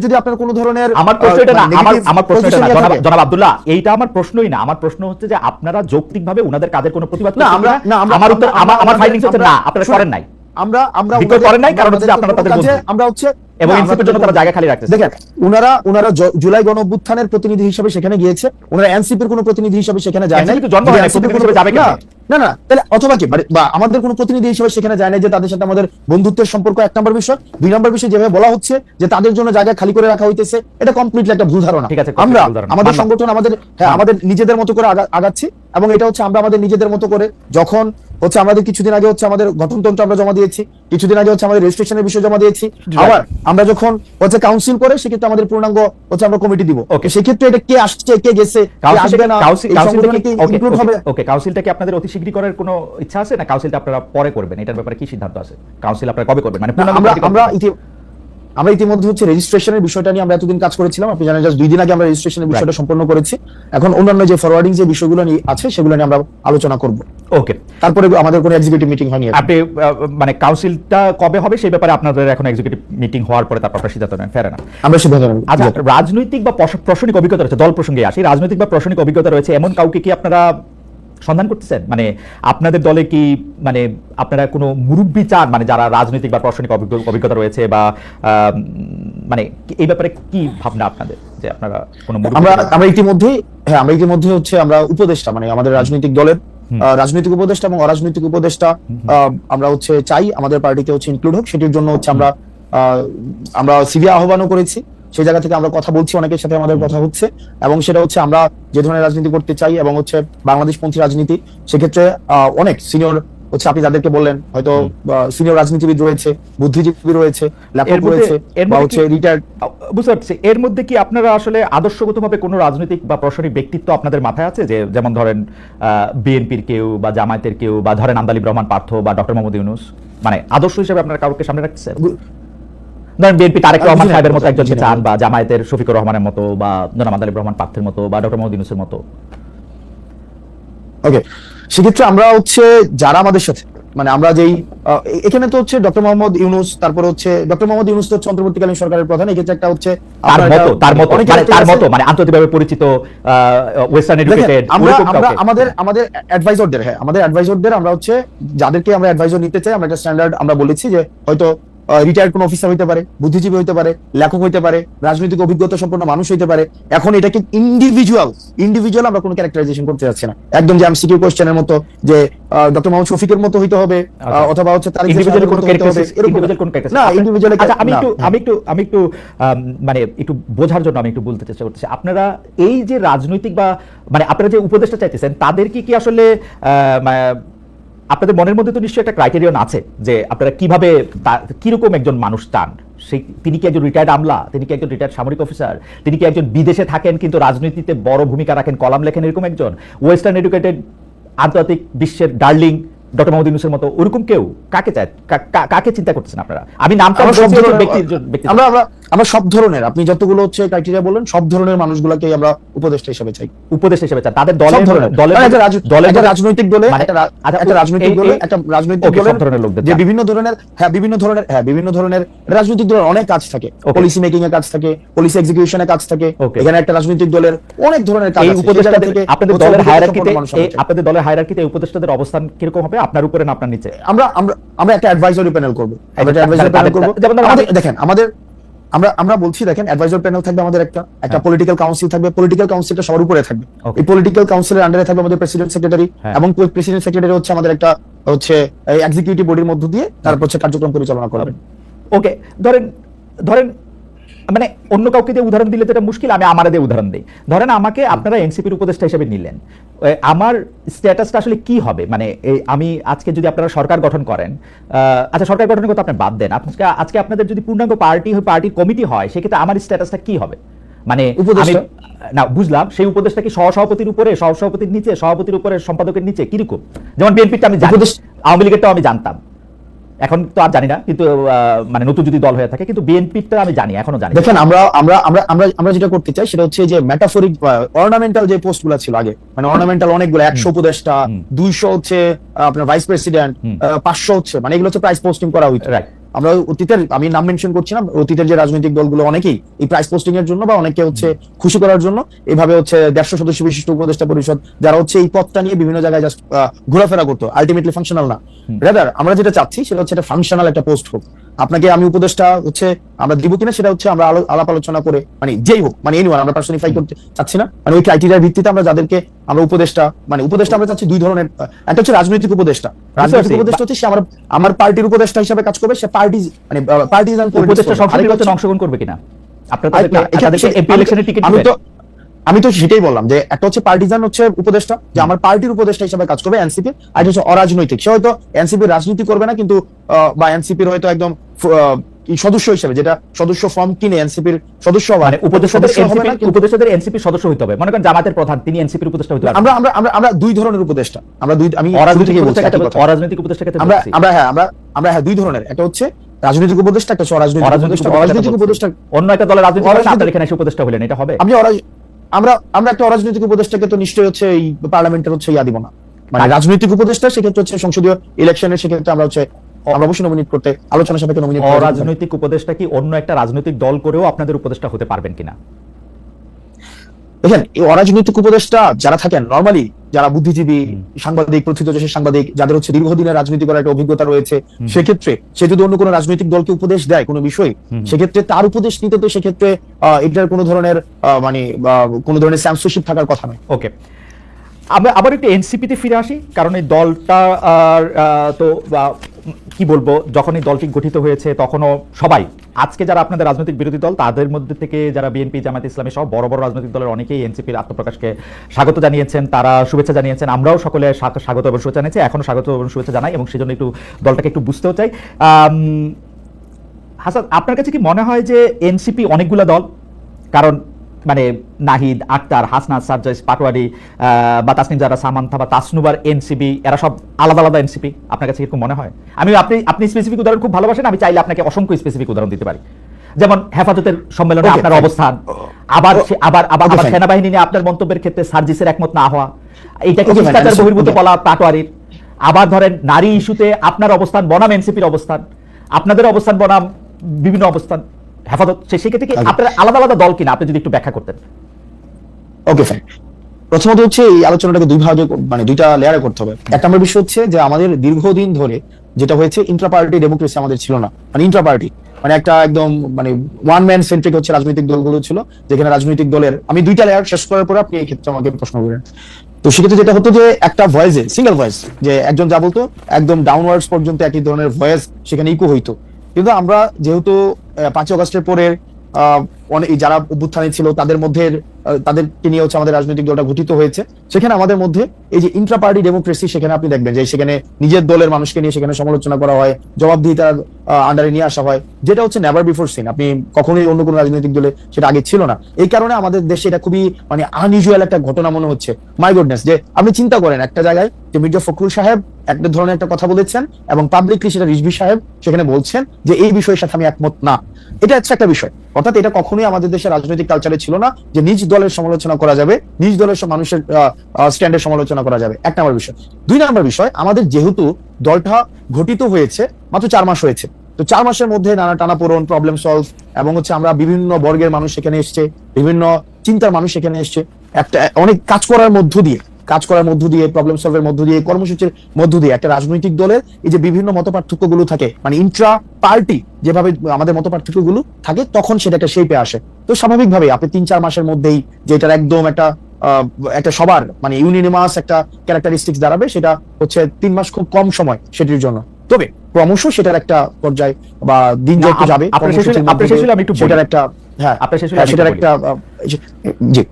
যদি আপনার কোনো ধরনের আমার প্রশ্ন এটা না, আমার প্রশ্ন এটা না জনাব আব্দুল্লাহ, এইটা আমার প্রশ্নই না। আমার প্রশ্ন হচ্ছে যে আপনারা যৌক্তিকভাবে ওনাদের কাজের কোনো প্রতিবাদ করছেন না। আমার উত্তর, আমার ফাইন্ডিংস হচ্ছে না, আপনারা করেন নাই। আমরা করেন নাই, কারণ হচ্ছে আপনারা তাদের বন্ধু, আমরা হচ্ছে এবং এনসিপির জন্য তারা জায়গা খালি রাখতেছে। দেখেন ওনারা জুলাই গণঅভ্যুত্থানের প্রতিনিধি হিসেবে সেখানে গিয়েছে, ওনারা এনসিপির কোনো প্রতিনিধি হিসেবে সেখানে যায় নাই। জন্ম হয় না, প্রতিনিধি হিসেবে যাবে কেন? না তাহলে অথবা কি বা আমাদের কোনো প্রতিনিধি হিসেবে সেখানে যায় না, যে তাদের সাথে আমাদের বন্ধুত্বের সম্পর্ক এক নম্বর বিষয়। দুই নম্বর বিষয় যেভাবে বলা হচ্ছে যে তাদের জন্য জায়গা খালি করে রাখা হইতেছে, এটা কমপ্লিটলি একটা ভুল ধারণা। আমরা আমাদের সংগঠন আমাদের নিজেদের মতো করে আগাচ্ছি, এবং এটা হচ্ছে আমরা আমাদের নিজেদের মতো করে, যখন হচ্ছে আমাদের কিছুদিন আগে হচ্ছে আমাদের গঠনতন্ত্র আমরা জমা দিয়েছি, কিছুদিন আগে হচ্ছে আমাদের রেজিস্ট্রেশনের বিষয় জমা দিয়েছি, আবার আমরা যখন হচ্ছে কাউন্সিল করে সেক্ষেত্রে আমাদের পূর্ণাঙ্গ হচ্ছে আমরা কমিটি দিব। সেক্ষেত্রে এটা কে আসছে কে গেছে আসবে না, কাউন্সিলটা কি আপনাদের অতি শীঘ্রই করার কোনো ইচ্ছা আছে, না কাউন্সিলটা আপনারা পরে করবেন? এটার ব্যাপারে কি সিদ্ধান্ত আছে? কাউন্সিল আপনারা কবে করবেন? মানে আমরা ইতিমধ্যে হচ্ছে রেজিস্ট্রেশনের বিষয়টা নিয়ে আমরা এতদিন কাজ করেছিলাম, আপনি জানেন, জাস্ট 2 দিন আগে আমরা রেজিস্ট্রেশনের বিষয়টা সম্পন্ন করেছি। এখন অন্যান্য যে ফরওয়ার্ডিং যে বিষয়গুলো নিয়ে আছে সেগুলো নিয়ে আমরা আলোচনা করব। ওকে, তারপরে আমাদের কোনো এক্সিকিউটিভ মিটিং হয়নি। আপনি মানে কাউন্সিলটা কবে হবে সেই ব্যাপারে আপনাদের এখন এক্সিকিউটিভ মিটিং হওয়ার পরে তারপর আপনারা সিদ্ধান্ত নেন, ফেরে না? আমরা সিদ্ধান্ত নেব। আচ্ছা, রাজনৈতিক বা প্রশাসনিক অভিজ্ঞতা রয়েছে, দল প্রসঙ্গে আসি, রাজনৈতিক বা প্রশাসনিক অভিজ্ঞতা রয়েছে এমন কাউকে কি আপনারা সন্ধান করতেছেন? মানে আপনাদের দলে কি মানে আপনারা কোনো মুরব্বী চান, মানে যারা রাজনৈতিক বা প্রশাসনিক অভিজ্ঞতা রয়েছে, বা মানে এই ব্যাপারে কি ভাবনা আপনাদের, যে আপনারা কোনো আমরা ইতিমধ্যে হচ্ছে আমরা উপদেষ্টা, মানে আমাদের রাজনৈতিক দলের রাজনৈতিক উপদেষ্টা এবং অরাজনৈতিক উপদেষ্টা আমরা হচ্ছে চাই আমাদের পার্টিতে হচ্ছে ইনক্লুড হোক। সেটির জন্য হচ্ছে আমরা সিভি আহ্বানও করেছি, সেই জায়গা থেকে আমরা কথা বলছি, অনেকের সাথে আমাদের কথা হচ্ছে, এবং সেটা হচ্ছে আমরা যে ধরনের রাজনীতি করতে চাই এবং হচ্ছে বাংলাদেশপন্থী রাজনীতি, সেক্ষেত্রে অনেক সিনিয়র হচ্ছে আপনি যাদেরকে বললেন হয়তো সিনিয়র রাজনীতিবিদ রয়েছে, বুদ্ধিজীবী রয়েছে, লেখক রয়েছে, বা হচ্ছে রিটায়ার্ড। বুঝতে পারছি, এর মধ্যে কি আপনারা আসলে আদর্শগতভাবে কোনো রাজনৈতিক বা প্রশাসনিক ব্যক্তিত্ব আপনাদের মাথায় আছে, যে যেমন ধরেন বিএনপির কেউ বা জামায়াতের কেউ, বা ধরেন আন্দালিব রহমান পার্থ বা ডক্টর মোহাম্মদ ইউনূস, মানে আদর্শ হিসেবে আপনারা কাউকে সামনে রাখতেছেন? ধরেন বিএনপি তারেক রহমান সাহেবের মতো একজনকে চান, বা জামায়াতের শফিকুর রহমানের মতো, বা জনাব আন্দালিব রহমান পার্থের মতো, বা ডক্টর মোহাম্মদ ইউনূসের মতো? ওকে, সেক্ষেত্রে আমরা হচ্ছে যারা আমাদের সাথে, মানে আমরা যেই এখানে তো হচ্ছে ডক্টর মোহাম্মদ ইউনূস, তারপর হচ্ছে ডক্টর মোহাম্মদ ইউনূস তো হচ্ছে অন্তর্বর্তীকালীন সরকারের প্রধান, এক্ষেত্রে একটা হচ্ছে তার মতো মানে আন্তর্জাতিকভাবে পরিচিত ওয়েস্টার্ন এডুকেটেড। আমাদের অ্যাডভাইজরদের আমরা হচ্ছে যাদেরকে আমরা অ্যাডভাইজর নিতে চাই, আমরা একটা স্ট্যান্ডার্ড আমরা বলেছি যে হয়তো রিটায়ার্ড কোন অফিসার হইতে পারে, বুদ্ধিজীবী হইতে পারে, লেখক হইতে পারে, রাজনৈতিক অভিজ্ঞতা সম্পন্ন মানুষ হইতে পারে। এখন এটাকে ইন্ডিভিজুয়াল আমরা কোনো ক্যারেক্টারাইজেশন করতে যাচ্ছি না, একদম যে এমসিকিউ কোশ্চেনের মতো যে ডক্টর মোহাম্মদ শফিকের মতো হইতে হবে, অথবা হচ্ছে তার ইন্ডিভিজুয়াল কোন ক্যারেক্টার না, ইন্ডিভিজুয়াল। আচ্ছা, আমি একটু মানে একটু বোঝার জন্য আমি একটু বলতে চেষ্টা করতেছি, আপনারা এই যে রাজনৈতিক বা মানে আপনারা যে উপদেষ্টা চাইতেছেন, তাদের কি আসলে আপনাদের মনের মধ্যে তো নিশ্চয়ই একটা ক্রাইটেরিয়ন আছে, যে আপনারা কিভাবে কিরকম একজন মানুষ চান? তিনি কি একজন রিটায়ার্ড আমলা, তিনি কি একজন রিটায়ার্ড সামরিক অফিসার, তিনি কি একজন বিদেশে থাকেন কিন্তু রাজনীতিতে বড় ভূমিকা রাখেন, কলাম লেখেন, এরকম একজন ওয়েস্টার্ন এডুকেটেড আন্তর্জাতিক বিশ্বের ডার্লিং ডক্টর মোহাম্মদ ইউনূসের মতো ওরকম কেউ? কাকে চায়, কাকে চিন্তা করতেছেন আপনারা? আমি নামটা আমরা সব ধরনের, আপনি যতগুলো হচ্ছে ক্রাইটেরিয়া বলেন, সব ধরনের মানুষগুলোকে আমরা উপদেষ্টা হিসেবে চাই। উপদেষ্টা হিসেবে চাই তাদের রাজনৈতিক দলে, একটা রাজনৈতিক দলের লোকদের, যে বিভিন্ন ধরনের রাজনৈতিক দলের অনেক কাজ থাকে, পলিসি মেকিং এর কাজ থাকে, পলিসি এক্সিকিউশনে কাজ থাকে, এখানে একটা রাজনৈতিক দলের অনেক ধরনের কাজ আছে। উপদেষ্টা থেকে আপনাদের দলের হায়ারার্কিতে উপদেষ্টাদের অবস্থান কিরকম হবে, আপনার উপরে না আপনার নিচে? আমরা একটা অ্যাডভাইজরি প্যানেল করব। দেখেন আমরা বলছি, দেখেন অ্যাডভাইজর প্যানেল থাকবে আমাদের, একটা পলিটিক্যাল কাউন্সিল থাকবে, পলিটিক্যাল কাউন্সিলটা সবার উপরে থাকবে। এই পলিটিক্যাল কাউন্সিলের আন্ডারে থাকবে আমাদের প্রেসিডেন্ট সেক্রেটারি, এবং প্রেসিডেন্ট সেক্রেটারি হচ্ছে আমাদের একটা হচ্ছে এক্সিকিউটিভ বডির মধ্য দিয়ে তারপর হচ্ছে কার্যক্রম পরিচালনা করবেন। ওকে, ধরেন মানে অন্য কাউকে দিয়ে উদাহরণ দিলে তো এটা মুশকিল, আমি আমার দিয়ে উদাহরণ দিই। ধরেন আমাকে আপনারা এনসিপির উপদেষ্টা হিসেবে নিলেন, আমার স্ট্যাটাসটা আসলে কি হবে? মানে আমি আজকে যদি আপনারা সরকার গঠন করেন, আচ্ছা সরকার গঠনের কথা আপনি বাদ দেন, আজকে আপনাদের যদি পূর্ণাঙ্গ পার্টির কমিটি হয়, সেক্ষেত্রে আমার স্ট্যাটাসটা কি হবে? মানে না বুঝলাম, সেই উপদেষ্টা কি সহসভাপতির উপরে, সহসভাপতির নিচে, সভাপতির উপরে, সম্পাদকের নিচে, কিরকম? যেমন বিএনপিটা আমি জানি, আওয়ামী লীগেরটাও আমি জানতাম, এখন তো আর জানি না, কিন্তু মানে নতুন যদি দল হয়ে থাকে, কিন্তু বিএনপিটা আমি জানি, এখনো জানি। দেখেন আমরা আমরা আমরা আমরা আমরা যেটা করতে চাই সেটা হচ্ছে যে মেটাফরিক অর্নামেন্টাল যে পোস্টগুলো ছিল আগে, মানে অর্নামেন্টাল অনেকগুলো 100 উপদেষ্টা, 200 হচ্ছে আপনার ভাইস প্রেসিডেন্ট, 500 হচ্ছে, মানে এগুলো হচ্ছে প্রাইস পোস্টিং করা হইতো। আমরা অতীতের, আমি নাম মেনশন করছি না, অতীতের যে রাজনৈতিক দলগুলো অনেকেই এই প্রাইস পোস্টিং এর জন্য বা অনেকে হচ্ছে খুশি করার জন্য এইভাবে হচ্ছে 150 সদস্য বিশিষ্ট উপদেষ্টা পরিষদ যারা হচ্ছে এই পদটা নিয়ে বিভিন্ন জায়গায় জাস্ট ঘোরাফেরা করতো, আলটিমেটলি ফাংশনাল না। রাদার আমরা যেটা চাচ্ছি সেটা হচ্ছে একটা ফাংশনাল একটা পোস্ট হোক। আপনাকে আমি উপদেষ্টা হচ্ছে আমরা দিব কিনা সেটা হচ্ছে আমরা আলাপ আলোচনা করে, মানে যেই হোক, মানে এনিওয়ান, আমরা পার্সোনিফাই করতে চাচ্ছি না, মানে ওই ক্রাইটেরিয়ার ভিত্তিতে আমরা যাদেরকে আমরা উপদেষ্টা, মানে উপদেষ্টা আমরা চাচ্ছি দুই ধরনের। একটা হচ্ছে রাজনৈতিক উপদেষ্টা। রাজনৈতিক উপদেষ্টা হচ্ছে সে আমার পার্টির উপদেষ্টা হিসেবে কাজ করবে, সে পার্টি মানে পার্টিজান উপদেষ্টা সংসদ নির্বাচনে অংশগ্রহণ করবে কিনা, আপনারা তাদেরকে এমপি ইলেকশনে টিকিট দিবেন? আমি তো সেটাই বললাম যে একটা হচ্ছে পার্টিজান হচ্ছে উপদেষ্টা, যে আমার পার্টির উপদেষ্টা হিসেবে কাজ করবে এনসিপি, আর হচ্ছে অরাজনৈতিক, সে হয়তো এনসিপির রাজনীতি করবে না, কিন্তু বা এনসিপির হয়তো একদম সদস্য হিসেবে, যেটা সদস্য ফর্ম কিনে এনসিপির সদস্য হবে, মানে উপদেষ্টাদের এনসিপির সদস্য হইতে হবে। মনে করেন জামাতের প্রধান, তিনি এনসিপির উপদেষ্টা হইতে হবে। আমরা আমরা আমরা আমরা দুই ধরনের উপদেষ্টা, আমরা দুই, আমি অরাজনৈতিক উপদেষ্টাকে আমরা দুই ধরনের, একটা হচ্ছে রাজনৈতিক উপদেষ্টা, একটা হচ্ছে অরাজনৈতিক উপদেষ্টা। অন্য একটা দলের রাজনৈতিক উপদেষ্টা, আপনারা এখানে এসে উপদেষ্টা হলেন, এটা হবে? আমরা একটা অরাজনৈতিক উপদেষ্টাকে তো নিশ্চয়ই হচ্ছে এই পার্লামেন্টের হচ্ছে দিব না, মানে রাজনৈতিক উপদেষ্টা সেক্ষেত্রে হচ্ছে সংসদীয় ইলেকশনের, সেক্ষেত্রে আমরা হচ্ছে আমরা অবশ্যই নমিনেট করতে, আলোচনা সাপেক্ষে নমিনেট করতে। অরাজনৈতিক উপদেষ্টা কি অন্য একটা রাজনৈতিক দল করেও আপনাদের উপদেষ্টা হতে পারবেন কিনা? দেখেন, এই অরাজনৈতিক উপদেষ্টা যারা থাকেন নরমালি, যারা বুদ্ধিজীবী, সাংবাদিক, প্রথিতযশা সাংবাদিক, যাদের হচ্ছে দীর্ঘদিনের রাজনীতি করার একটা অভিজ্ঞতা রয়েছে, সেক্ষেত্রে সে যদি অন্য কোনো রাজনৈতিক দলকে উপদেশ দেয় কোনো বিষয়, সেক্ষেত্রে তার উপদেশ নিতে তো সেক্ষেত্রে এটার কোনো ধরনের মানে কোনো ধরনের সেন্সরশিপ থাকার কথা নয়। ওকে, আমরা আবার একটু এনসিপিতে ফিরে আসি, কারণ এই দলটা তো কি বলবো, যখন এই দলটি গঠিত হয়েছে তখনও সবাই, আজকে যারা আপনাদের রাজনৈতিক বিরোধী দল তাদের মধ্যে থেকে যারা বিএনপি, জামায়াত ইসলামী সহ বড় বড় রাজনৈতিক দলের অনেকেই এনসিপির আত্মপ্রকাশকে স্বাগত জানিয়েছেন, তারা শুভেচ্ছা জানিয়েছেন, আমরাও সকলে স্বাগত এবং শুভেচ্ছা জানিয়েছি, এখনো স্বাগত এবং শুভেচ্ছা জানাই, এবং সেজন্য একটু দলটাকে একটু বুঝতেও চাই। হাসান, আপনার কাছে কি মনে হয় যে এনসিপি অনেকগুলো দল? কারণ মানে নাহিদ, আক্তার, হাসনাত, সাজ্জাদ, পাটোয়ারি বা তাসনিম জারা, সামান্থা বা তাসনুবার এনসিপি, এরা সব আলাদা আলাদা এনসিপি, আপনার কাছে এরকম মনে হয়? আপনি স্পেসিফিক উদাহরণ খুব ভালোবাসেন, আমি চাইলে আপনাকে অসংখ্য স্পেসিফিক উদাহরণ দিতে পারি, যেমন হেফাজতের সম্মেলনে আপনার অবস্থান, আবার সেনাবাহিনী নিয়ে আপনার মন্তব্যের ক্ষেত্রে সার্জিসের একমত না হওয়া, এইটাকে শিষ্টাচার বহির্ভূত বলা পাটোয়ারির। আবার ধরেন নারী ইস্যুতে আপনার অবস্থান বনাম এনসিপির অবস্থান, আপনাদের অবস্থান বনাম বিভিন্ন অবস্থান হেফাজত, সেক্ষেত্রে কি আপনারা আলাদা আলাদা দল কিনা, আপনি যদি একটু ব্যাখ্যা করতেন। Okay fine. প্রথমত হচ্ছে এই আলোচনাটাকে দুই ভাগে, মানে দুইটা লেয়ারে করতে হবে। এক নম্বর বিষয় হচ্ছে যে আমাদের দীর্ঘদিন ধরে যেটা হয়েছে, ইন্ট্রা পার্টি ডেমোক্রেসি আমাদের ছিল না, মানে ইন্ট্রা পার্টি মানে একটা একদম মানে ওয়ান ম্যান সেন্ট্রিক হচ্ছে রাজনৈতিক দলগুলো ছিল, যেখানে রাজনৈতিক দলের, আমি দুইটা লেয়ার শেষ করার পরে আপনি এই ক্ষেত্রে আমাকে প্রশ্ন করেন, তো সেক্ষেত্রে যেটা হতো যে একটা ভয়েসে, সিঙ্গেল ভয়েস, যে একজন যা বলতো একদম ডাউনওয়ার্ডস পর্যন্ত একই ধরনের ভয়েস সেখানে ইকো হইতো। কিন্তু আমরা যেহেতু 5 আগস্টের পরে অনেক যারা অভ্যুত্থানে ছিল তাদের মধ্যে, তাদেরকে নিয়ে হচ্ছে আমাদের রাজনৈতিক দলটা গঠিত হয়েছে, সেখানে আমাদের মধ্যে এই যে ইন্ট্রা পার্টি ডেমোক্রেসি, সেখানে আপনি দেখবেন যে সেখানে নিজের দলের মানুষকে নিয়ে সেখানে সমালোচনা করা হয়, জবাবদিহিতার আন্ডারে নিয়ে আসা হয়, যেটা হচ্ছে নেভার বিফোর সিন। আপনি কখনোই অন্য কোনো রাজনৈতিক দলে সেটা আগে ছিল না। এই কারণে আমাদের দেশে এটা খুবই মানে আনইউজুয়াল একটা ঘটনা মনে হচ্ছে। মাই গুডনেস, যে আপনি চিন্তা করেন একটা জায়গায় যে মির্জা ফখরুল সাহেব একটা ধরনের একটা কথা বলেছেন এবং পাবলিকলি সেটা রিজভী সাহেব সেখানে বলছেন যে এই বিষয়ের সাথে আমি একমত না। এটা হচ্ছে একটা বিষয়, অর্থাৎ এটা কখনোই আমাদের দেশের রাজনৈতিক কালচারে ছিল না যে নিজ দলের সমালোচনা করা যাবে, নিজ দলের মানুষের স্ট্যান্ডের সমালোচনা করা যাবে। এক নম্বর বিষয়। 2 নম্বর বিষয়, আমাদের যেহেতু দলটা গঠিত হয়েছে মাত্র 4 মাস হয়েছে, তো 4 মাসের মধ্যে নানা টানাপোড়েন, প্রবলেম সলভ, এবং হচ্ছে আমরা বিভিন্ন বর্গের মানুষ সেখানে এসছে, বিভিন্ন চিন্তার মানুষ সেখানে এসছে, একটা অনেক কাজ করার মধ্য দিয়ে প্রবলেম সলভের মধ্য দিয়ে, কর্মসূচির মধ্য দিয়ে একটা রাজনৈতিক দলের এই যে বিভিন্ন মতপার্থক্য গুলো থাকে, মানে ইন্ট্রা পার্টি যেভাবে আমাদের মতপার্থক্য গুলো থাকে, তখন সেটা একটা শেপে আসে। তো স্বাভাবিকভাবে আপনি 3-4 মাসের মধ্যেই যেটার একদম একটা সবার মানে ইউনিনিমাস একটা ক্যারেক্টারিস্টিক্স দাঁড়াবে, সেটা হচ্ছে 3 মাস খুব কম সময় সেটির জন্য। তবে ক্রমশ সেটার একটা পর্যায়ে বা দিন যত যাবে, সেটার একটা, হ্যাঁ, সেটার একটা জি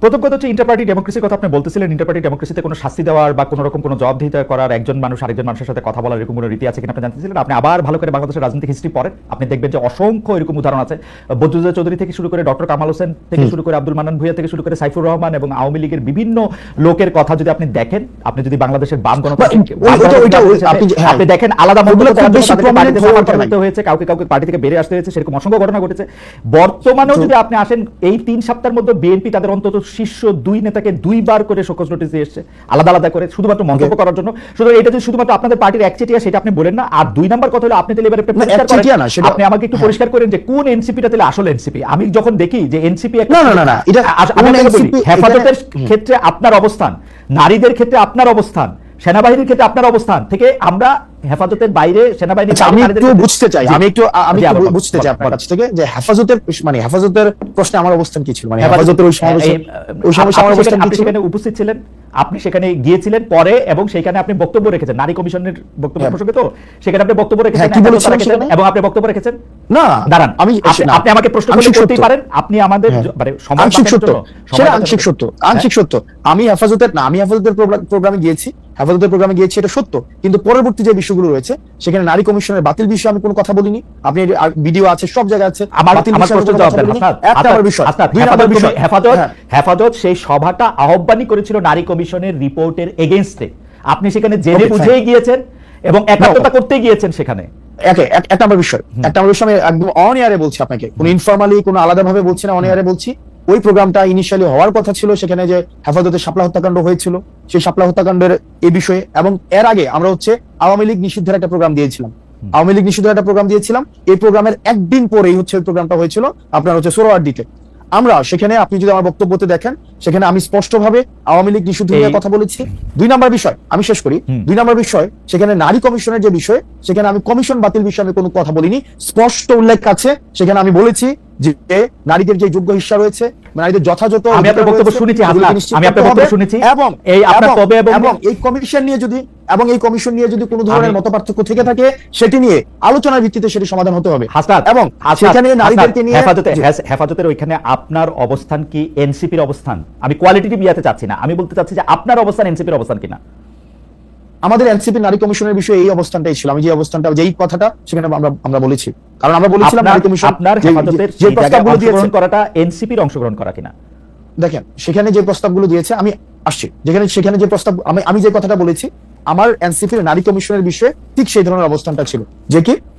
প্রথম কথা হচ্ছে ইন্টারপার্টি ডেমোক্রেসির কথা আপনি বলতেছিলেন। ইন্টারপার্টি ডেমোক্রেসিতে কোনো শাস্তি দেওয়ার বা কোনো রকম কোনো জবাবদিহিতা করার, একজন মানুষ আরেকজন মানুষের সাথে কথা বলার এরকম কোনো রীতি আছে কিনা আপনি জানতেছিলেন। আপনি আবার ভালো করে বাংলাদেশের রাজনৈতিক হিস্ট্রি পড়েন, আপনি দেখবেন যে অসংখ্য এরকম উদাহরণ আছে। বদরুদ্দোজা চৌধুরী থেকে শুরু করে ডক্টর কামাল হোসেন থেকে শুরু করে আব্দুল মান্নান ভূঁইয়া থেকে শুরু করে সাইফুর রহমান এবং আওয়ামী লীগের বিভিন্ন লোকের কথা যদি আপনি দেখেন, আপনি যদি বাংলাদেশের বাম আপনি দেখেন আলাদা মন্তব্য হয়েছে, কাউকে কাউকে পার্টি থেকে বেরিয়ে আসতে হয়েছে, সেরকম অসংখ্য ঘটনা ঘটেছে। বর্তমানেও যদি আপনি আসেন, এই 3 সপ্তাহের মধ্যে বিএনপি তাদের অন্তত শীর্ষ 2 নেতাকে 2 বার করে শোকজ নোটিস দিয়ে এসেছে, আলাদা আলাদা করে, শুধুমাত্র মন্তব্য করার জন্য। সুতরাং এটা যদি শুধুমাত্র আপনাদের পার্টির একচেটিয়া, সেটা আপনি বলেন না। আর 2 নাম্বার কথা হলো, আপনি তাহলে এবারে আপনি আমাকে একটু পরিষ্কার করেন যে কোন এনসিপিটা তাহলে আসল এনসিপি। আমি যখন দেখি যে এনসিপি হেফাজতের ক্ষেত্রে আপনার অবস্থান, নারীদের ক্ষেত্রে আপনার অবস্থান, সেনাবাহিনীর ক্ষেত্রে আপনার অবস্থান থেকে আমরা হেফাজতের বাইরে সেনাবাহিনী, আমি একটু বুঝতে চাই আপনার কাছ থেকে যে হেফাজতের হেফাজতের প্রশ্নে আমার অবস্থান কি ছিল, হেফাজতের ওই সমস্যা আমার অবস্থান কি ছিল? সেখানে উপস্থিত ছিলেন, আপনি সেখানে গিয়েছিলেন পরে, এবং সেখানে আপনি বক্তব্য রেখেছেন নারী কমিশনের বক্তব্য প্রসঙ্গে। তো সেখানে আপনি বক্তব্য রেখেছেন এবং আপনি বক্তব্য রেখেছেন না, দাঁড়ান, আপনি আমাকে প্রশ্ন করতেই পারেন, আপনি আমাদের মানে আংশিক সত্য, সেটা আংশিক সত্য, আংশিক সত্য। আমি হেফাজতের প্রোগ্রামে গিয়েছি, হেফাজতের প্রোগ্রামে গিয়েছি, এটা সত্য। কিন্তু পরবর্তী যে বিষয়গুলো রয়েছে, সেখানে নারী কমিশনের বাতিল বিষয়ে আমি কোনো কথা বলিনি। আপনি ভিডিও আছে, সব জায়গায় আছে। হেফাজত সেই সভাটা আহ্বানই করেছিল নারী কমিশনের রিপোর্টের এগেইনস্টে। আপনি সেখানে জেনে বুঝেই গিয়েছেন এবং একাত্মতা করতে গিয়েছেন সেখানে। একটা আমার বিষয় আমি একদম অন এয়ারে বলছি আপনাকে, কোনো ইনফর্মালি কোনো আলাদাভাবে বলছি না, অন এয়ারে বলছি। ওই প্রোগ্রামটা ইনিশিয়ালি হওয়ার কথা ছিল, সেখানে যে হেফাজতের শাপলা হত্যাকাণ্ড হয়েছিল, সেই শাপলা হত্যাকাণ্ডের এই বিষয়ে, এবং এর আগে আমরা আওয়ামী লীগ নিষিদ্ধের একটা প্রোগ্রাম দিয়েছিলাম। এই প্রোগ্রামের একদিন পরেই ওই প্রোগ্রামটা হয়েছিল আপনার সোহরাওয়ার্দীতে। আমরা সেখানে, আপনি যদি আমার বক্তব্যতে দেখেন, সেখানে আমি স্পষ্টভাবে আওয়ামী লীগ নিষিদ্ধ নিয়ে কথা বলেছি। 2 নম্বর বিষয়, আমি শেষ করি। 2 নম্বর বিষয়, সেখানে নারী কমিশনের যে বিষয়, সেখানে আমি কমিশন বাতিল বিষয়ে আমি কোনো কথা বলিনি। স্পষ্ট উল্লেখ আছে, সেখানে আমি বলেছি যে নারীদের যে যোগ্য হিস্সা রয়েছে, নারীদের যথাযথ, আমি আপনার বক্তব্য শুনেছি, এবং এই কমিশন নিয়ে যদি কোনো ধরনের মতপার্থক্য থেকে থাকে, সেটি নিয়ে আলোচনার ভিত্তিতে সেটি সমাধান হতে হবে। এবং সেখানে নারীদেরকে নিয়ে হেফাজতের ওইখানে আপনার অবস্থান কি এনসিপির অবস্থান? আমি কোয়ালিটেটিভ ইয়াতে চাচ্ছি না, আমি বলতে চাচ্ছি যে আপনার অবস্থান এনসিপির অবস্থান কিনা। আমাদের এনসিপি নারী কমিশনের বিষয়ে এই অবস্থানটাই ছিল। আমি যে অবস্থানটা, যেই কথাটা সেখানে আমরা বলেছি, কারণ আমরা বলেছিলাম নারী কমিশন আপনার হেফাজতের যে প্রস্তাবগুলো দিয়েছেন করাটা এনসিপির অংশগ্রহণ করা কিনা। দেখেন, সেখানে যে প্রস্তাবগুলো দিয়েছে, আমি আসছি, সেখানে যে প্রস্তাব, আমি যে কথাটা বলেছি, আমার এনসিপির নারী কমিশনের বিষয়ে ঠিক সেই ধরনের অবস্থানটা ছিল,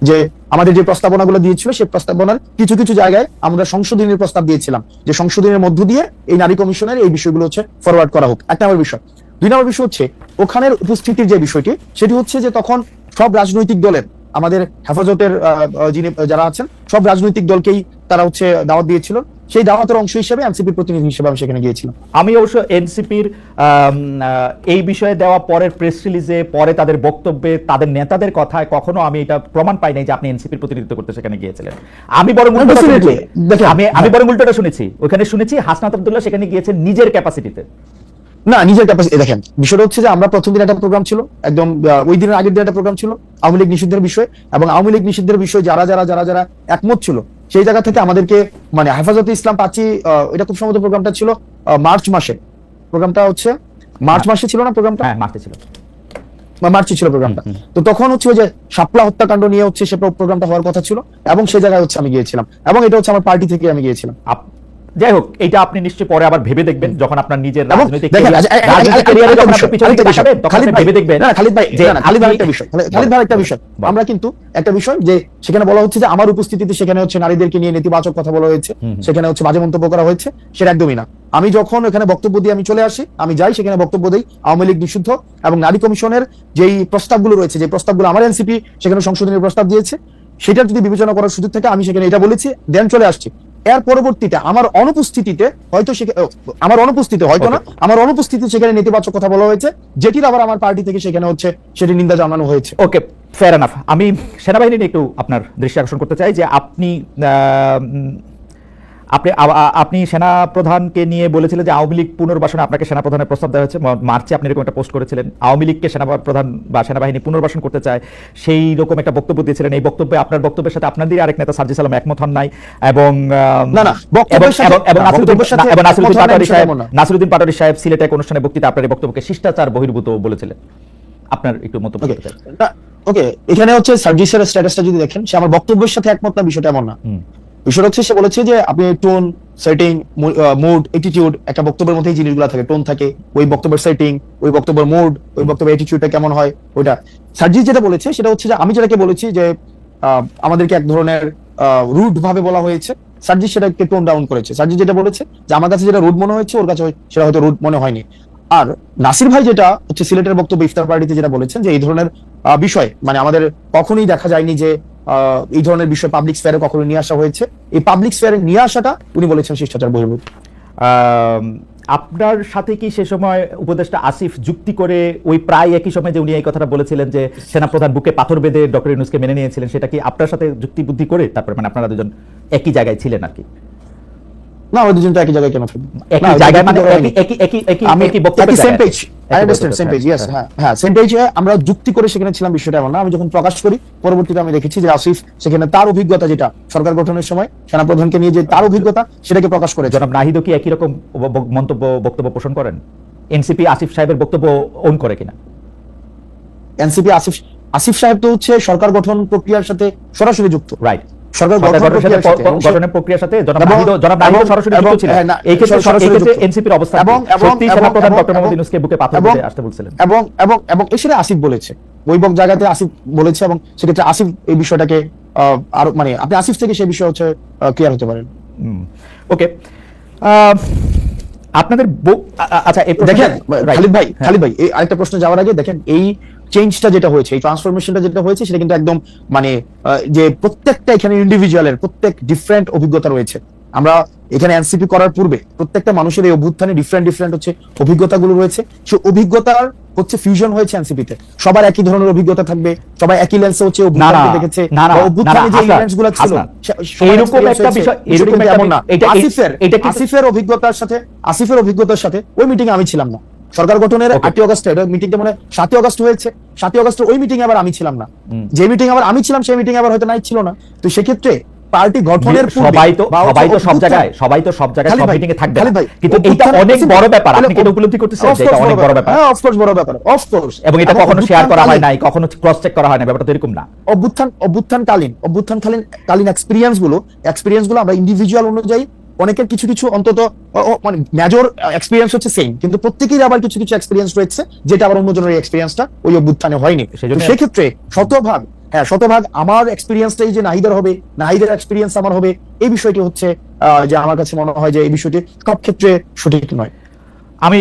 যে আমাদের যে প্রস্তাবনাগুলো দিয়েছিল, সেই প্রস্তাবনার কিছু কিছু জায়গায় আমরা সংশোধনের প্রস্তাব দিয়েছিলাম, যে সংশোধনের মধ্য দিয়ে এই নারী কমিশনের এই বিষয়গুলো ফরওয়ার্ড করা হোক। 1 নম্বর বিষয়। 2 নম্বর বিষয় ওখানের উপস্থিতির যে বিষয়টি, সেটি যে তখন সব রাজনৈতিক দলের, আমাদের হেফাজতের যারা আছেন, সব রাজনৈতিক দলকেই তারা দাওয়াত দিয়েছিল। সেই দাওয়াতের অংশ হিসেবে এনসিপির প্রতিনিধি হিসেবে আমি সেখানে গিয়েছিলাম। আমি অবশ্য এনসিপির এই বিষয়ে দেওয়া পরের প্রেস রিলিজে, পরে তাদের বক্তব্যে, তাদের নেতাদের কথায় কখনো আমি এটা প্রমাণ পাই নাই যে আপনি এনসিপির প্রতিনিধিত্ব করতে সেখানে গিয়েছিলেন। আমি বরং উল্টোটা শুনেছি। ওখানে শুনেছি হাসনাত আব্দুল্লাহ সেখানে গিয়েছেন নিজের ক্যাপাসিটিতে। না, নিজের ক্যাপাসিটি। দেখেন, বিষয়টা যে আমরা প্রথম দিন একটা প্রোগ্রাম ছিল, একদম ওই দিনের আগের দিন একটা প্রোগ্রাম ছিল আওয়ামী লীগ নিষিদ্ধের বিষয়ে, এবং আওয়ামী লীগ নিষিদ্ধের বিষয়ে যারা একমত ছিল, সেই জায়গা থেকে আমাদেরকে হেফাজতে ইসলাম পাচ্ছি, এটা খুব সম্ভবত প্রোগ্রামটা ছিল মার্চ মাসে। প্রোগ্রামটা মার্চ মাসে ছিল না? প্রোগ্রামটা মার্চে ছিল প্রোগ্রামটা। তো তখন যে শাপলা হত্যাকাণ্ড নিয়ে সে প্রোগ্রামটা হওয়ার কথা ছিল, এবং সেই জায়গায় আমি গিয়েছিলাম, এবং এটা আমার পার্টি থেকে আমি গিয়েছিলাম। যাই হোক, এটা আপনি নিশ্চয়ই পরে আবার ভেবে দেখবেন, যখন আপনার নিজের রাজনৈতিক আমরা কিন্তু একটা বিষয়, যে সেখানে বলা হচ্ছে যে আমার উপস্থিতিতে সেখানে নারীদেরকে নিয়ে নেতিবাচক কথা বলা হয়েছে, সেখানে বাজে মন্তব্য করা হয়েছে, সেটা একদমই না। আমি যখন এখানে বক্তব্য দিয়ে আমি চলে আসি, আমি যাই সেখানে বক্তব্য দিই আওয়ামী লীগ নিষিদ্ধ এবং নারী কমিশনের যেই প্রস্তাবগুলো রয়েছে, যে প্রস্তাবগুলো আমার এনসিপি সেখানে সংশোধনের প্রস্তাব দিয়েছে, সেটার যদি বিবেচনা করার সুযোগ থাকে, আমি সেখানে এটা বলেছি, দেন চলে আসছি। এর পরবর্তীতে আমার অনুপস্থিতিতে সেখানে নেতিবাচক কথা বলা হয়েছে, যেটির আবার আমার পার্টি থেকে সেখানে সেটি নিন্দা জানানো হয়েছে। ওকে, ফেয়ার এনাফ। আমি সেনাবাহিনী নিয়ে একটু আপনার দৃষ্টি আকর্ষণ করতে চাই, যে আপনি সেনাপ্রধানকে নিয়ে বলেছিলেন যে আওয়ামী লীগ পুনর্বাসনে আপনাকে সেনাপ্রধানের প্রস্তাব দেওয়া হয়েছে, মার্চে আপনি এরকম একটা পোস্ট করেছিলেন, আওয়ামী লীগকে সেনাপ্রধান বা সেনাবাহিনী পুনর্বাসন করতে চায়, সেই রকম একটা বক্তব্য দিয়েছিলেন। এই বক্তব্যে আপনার বক্তব্যের সাথে আপনাদেরই আরেক নেতা সার্জিস আলম একমত হন নাই, এবং নাসিরুদ্দিন পাটোয়ারী সাহেব সিলেটে এক অনুষ্ঠানে বক্তৃতা আপনার এই বক্তব্যকে শিষ্টাচার বহির্ভূত বলেছিলেন। আপনার একটু মন্তব্য করতে চাই। ওকে, এখানে হচ্ছে সার্জিসের স্ট্যাটাসটা যদি দেখেন, সে আমার বক্তব্যের সাথে একমত না, বিষয়টা এমন না। বিষয়টা হচ্ছে সে বলেছে যে আপনি টোন, সেটিং, মুড, অ্যাটিটিউড, একটা বক্তব্যের মধ্যেই জিনিসগুলো থাকে, টোন থাকে, ওই বক্তব্যের সেটিং, ওই বক্তব্যের মুড, ওই বক্তব্যের অ্যাটিটিউডটা কেমন হয় ওইটা। সার্জিস যেটা বলেছে সেটা হচ্ছে যে আমি যেটাকে বলেছি যে আমাদেরকে এক ধরনের রুড ভাবে বলা হয়েছে, সার্জিস সেটাকে টোন ডাউন করেছে। সার্জিস যেটা বলেছে যে আমার কাছে যেটা রুড মনে হয়েছে ওর কাছে সেটা হয়তো রুড মনে হয়নি। আর নাসির ভাই যেটা হচ্ছে সিলেটের বক্তব্য ইফতার পার্টিতে যেটা বলেছেন যে এই ধরনের বিষয় মানে আমাদের কখনোই দেখা যায়নি যে এই ধরনের বিষয় পাবলিক স্ফেয়ারে কখনো নিয়ে আসা হয়েছে। এই পাবলিক স্ফেয়ারে নিয়ে আসাটা উনি বলেছেন শিষ্টাচার বহির্ভূত। আপনার সাথে কি সে সময় উপদেষ্টা আসিফ যুক্তি করে ওই প্রায় একই সময় যে উনি এই কথাটা বলেছিলেন যে সেনাপ্রধান বুকে পাথর বেঁধে ডক্টর ইউনূসকে মেনে নিয়েছিলেন, সেটা কি আপনার সাথে যুক্তি বুদ্ধি করে তারপর মানে আপনারা দুজন একই জায়গায় ছিলেন আর কি? না, ওই দুজন তো একই জায়গায় কেন থাকবে? একই জায়গায় মানে একই বক্তব্য, same page, I understand, same page, yes, হ্যাঁ সেম পেজে আমরা যুক্তি করে সেখানে ছিলাম, বিষয়টা এমন না। আমি যখন প্রকাশ করি পরবর্তীতে আমি দেখেছি যে আসিফ সেখানে তার অভিজ্ঞতা যেটা সরকার গঠনের সময় সেনাপ্রধানকে নিয়ে যে তার অভিজ্ঞতা সেটাকে প্রকাশ করে। জনাব নাহিদও কি একই রকম বক্তব্য পোষণ করেন? এনসিপি আসিফ সাহেবের বক্তব্য ওন করে কিনা? এনসিপি আসিফ সাহেব তো হচ্ছে সরকার গঠন প্রক্রিয়ার সাথে সরাসরি যুক্ত, রাইট? সরকার গঠনের প্রক্রিয়ার সাথে জনাব নাহিদ সরাসরি যুক্ত ছিলেন। এই ক্ষেত্রে এনসিপির অবস্থান এবং সেনাপ্রধান ডক্টর মোহাম্মদ ইউনূসকে বুকে পাথর বেঁধে আসতে বলছিলেন, এবং এসে আসিফ বলেছে, ওই জায়গাতে আসিফ বলেছে, এবং সেক্ষেত্রে আসিফ এই বিষয়টাকে আরো মানে আপনি আসিফ থেকে সেই বিষয় হচ্ছে ক্লিয়ার হতে পারেন। ওকে, আপনাদের আচ্ছা দেখেন খালিদ ভাই এই আরেকটা প্রশ্ন যাওয়ার আগে দেখেন এই চেঞ্জটা যেটা হয়েছে, এই ট্রান্সফরমেশনটা যেটা হয়েছে সেটা কিন্তু একদম মানে যে প্রত্যেকটা এখানে ইন্ডিভিজুয়ালের প্রত্যেক ডিফারেন্ট অভিজ্ঞতা রয়েছে। আমরা এখানে এনসিপি করার পূর্বে প্রত্যেকটা মানুষের এই অভ্যুত্থানে ডিফারেন্ট হচ্ছে অভিজ্ঞতাগুলো রয়েছে, সেই অভিজ্ঞতার হচ্ছে ফিউশন হয়েছে এনসিপিতে। সবার একই ধরনের অভিজ্ঞতা থাকবে, সবাই একই লেন্সে হচ্ছে অভ্যুত্থানকে দেখেছে, অভ্যুত্থানে যে ইভেন্টসগুলো ছিল এরকম একটা বিষয়, এরকম এমন না। আসিফের অভিজ্ঞতার সাথে ওই মিটিং আমি ছিলাম না। সরকার গঠনের 8 অগস্টে মিটিংটা মানে 7 অগস্ট হয়েছে, 7 অগস্টের ওই মিটিং আবার আমি ছিলাম না, যে মিটিং আবার আমি ছিলাম সেই মিটিং আবার হয়তো নাই ছিল না। তো সেক্ষেত্রে পার্টি গঠনের সবাই তো সব জায়গায় সব মিটিং এ থাকবে, কিন্তু এটা অনেক বড় ব্যাপার। আপনি কি উপলব্ধি করতেছেন যে এটা অনেক বড় ব্যাপার? হ্যাঁ, অফকোর্স বড় ব্যাপার, অফকোর্স। এবং এটা কখনো শেয়ার করা হয় নাই, কখনো ক্রস চেক করা হয় না, ব্যাপারটা তো এরকম না। অভ্যুত্থানকালীন এক্সপেরিয়েন্স গুলো আমরা ইন্ডিভিজুয়াল অনুযায়ী অনেকের কিছু অন্তত মানে মেজর এক্সপেরিয়েন্স হচ্ছে সেম, কিন্তু প্রত্যেকেরই আবার কিছু এক্সপেরিয়েন্স রয়েছে যেটা আবার অন্যজনের এক্সপেরিয়েন্সটা ওই অভ্যুত্থানে হয়নি। সেক্ষেত্রে শতভাগ আমার এক্সপেরিয়েন্সটাই যে নাহিদের হবে, নাহিদের এক্সপেরিয়েন্স আমার হবে, এই বিষয়টি হচ্ছে যে আমার কাছে মনে হয় যে এই বিষয়টি সব ক্ষেত্রে সঠিক নয়। আমি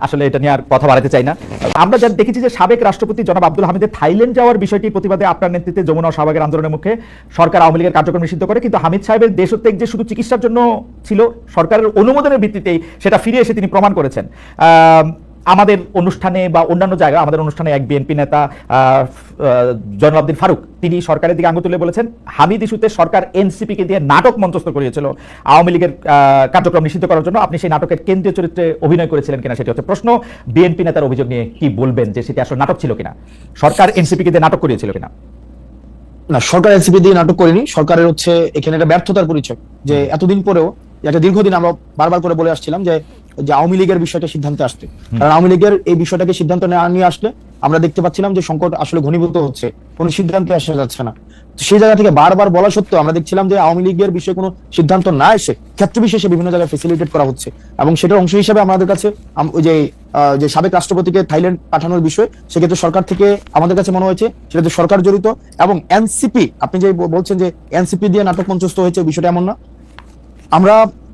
আসলে এটা নিয়ে আর কথা বাড়াতে চাই না। আমরা যা দেখেছি যে সাবেক রাষ্ট্রপতি জনাব আব্দুল হামিদের থাইল্যান্ড যাওয়ার বিষয়টির প্রতিবাদে আপনার নেতৃত্বে যমুনা ও শাহবাগের আন্দোলনের মুখে সরকার আওয়ামী লীগের কার্যক্রম নিষিদ্ধ করে, কিন্তু হামিদ সাহেবের দেশত্যাগ যে শুধু চিকিৎসার জন্য ছিল, সরকারের অনুমোদনের ভিত্তিতেই সেটা ফিরে এসে তিনি প্রমাণ করেছেন। আমাদের অনুষ্ঠানে বা অন্যান্য জায়গায় আমাদের অনুষ্ঠানে এক বিএনপি নেতা জয়নুল আবদিন ফারুক তিনি সরকারের দিকে আঙুল তুলে বলেছেন হামিদ ইস্যুতে সরকার এনসিপিকে দিয়ে নাটক মঞ্চস্থ করিয়েছিল আওয়ামী লীগের কার্যক্রম নিষিদ্ধ করার জন্য। আপনি সেই নাটকের কেন্দ্রীয় চরিত্রে অভিনয় করেছিলেন কিনা সেটি হচ্ছে প্রশ্ন। বিএনপি নেতার অভিযোগ নিয়ে কি বলবেন, যে সেটি আসলে নাটক ছিল কিনা, সরকার এনসিপিকে দিয়ে নাটক করিয়েছিল কিনা? না, সরকার এনসিপি দিয়ে নাটক করেনি। সরকারের হচ্ছে এখানে একটা ব্যর্থতার পরিচয়, যে এতদিন পরেও একটা দীর্ঘদিন আমরা বারবার করে বলে আসছিলাম যে আওয়ামী লীগের বিষয়টা সিদ্ধান্তে আসতে, কারণ আওয়ামী লীগের এই বিষয়টাকে সিদ্ধান্ত নিয়ে আসলে আমরা দেখতে পাচ্ছিলাম যে সংকট আসলে ঘনীভূত হচ্ছে, কোনো সিদ্ধান্তে আসা যাচ্ছে না। সেই জায়গা থেকে বারবার বলা সত্ত্বেও আমরা দেখছিলাম যে আওয়ামী লীগের বিষয়ে কোনো সিদ্ধান্ত না এসে ক্ষেত্র বিশেষে বিভিন্ন জায়গায় ফেসিলিটেট করা হচ্ছে, এবং সেটার অংশ হিসেবে আমাদের কাছে ওই যে সাবেক রাষ্ট্রপতিকে থাইল্যান্ড পাঠানোর বিষয়, সেক্ষেত্রে সরকার থেকে আমাদের কাছে মনে হয়েছে সেটাতে সরকার জড়িত। এবং এনসিপি, আপনি যে বলছেন যে এনসিপি দিয়ে নাটক মঞ্চস্থ হয়েছে, বিষয়টা এমন না।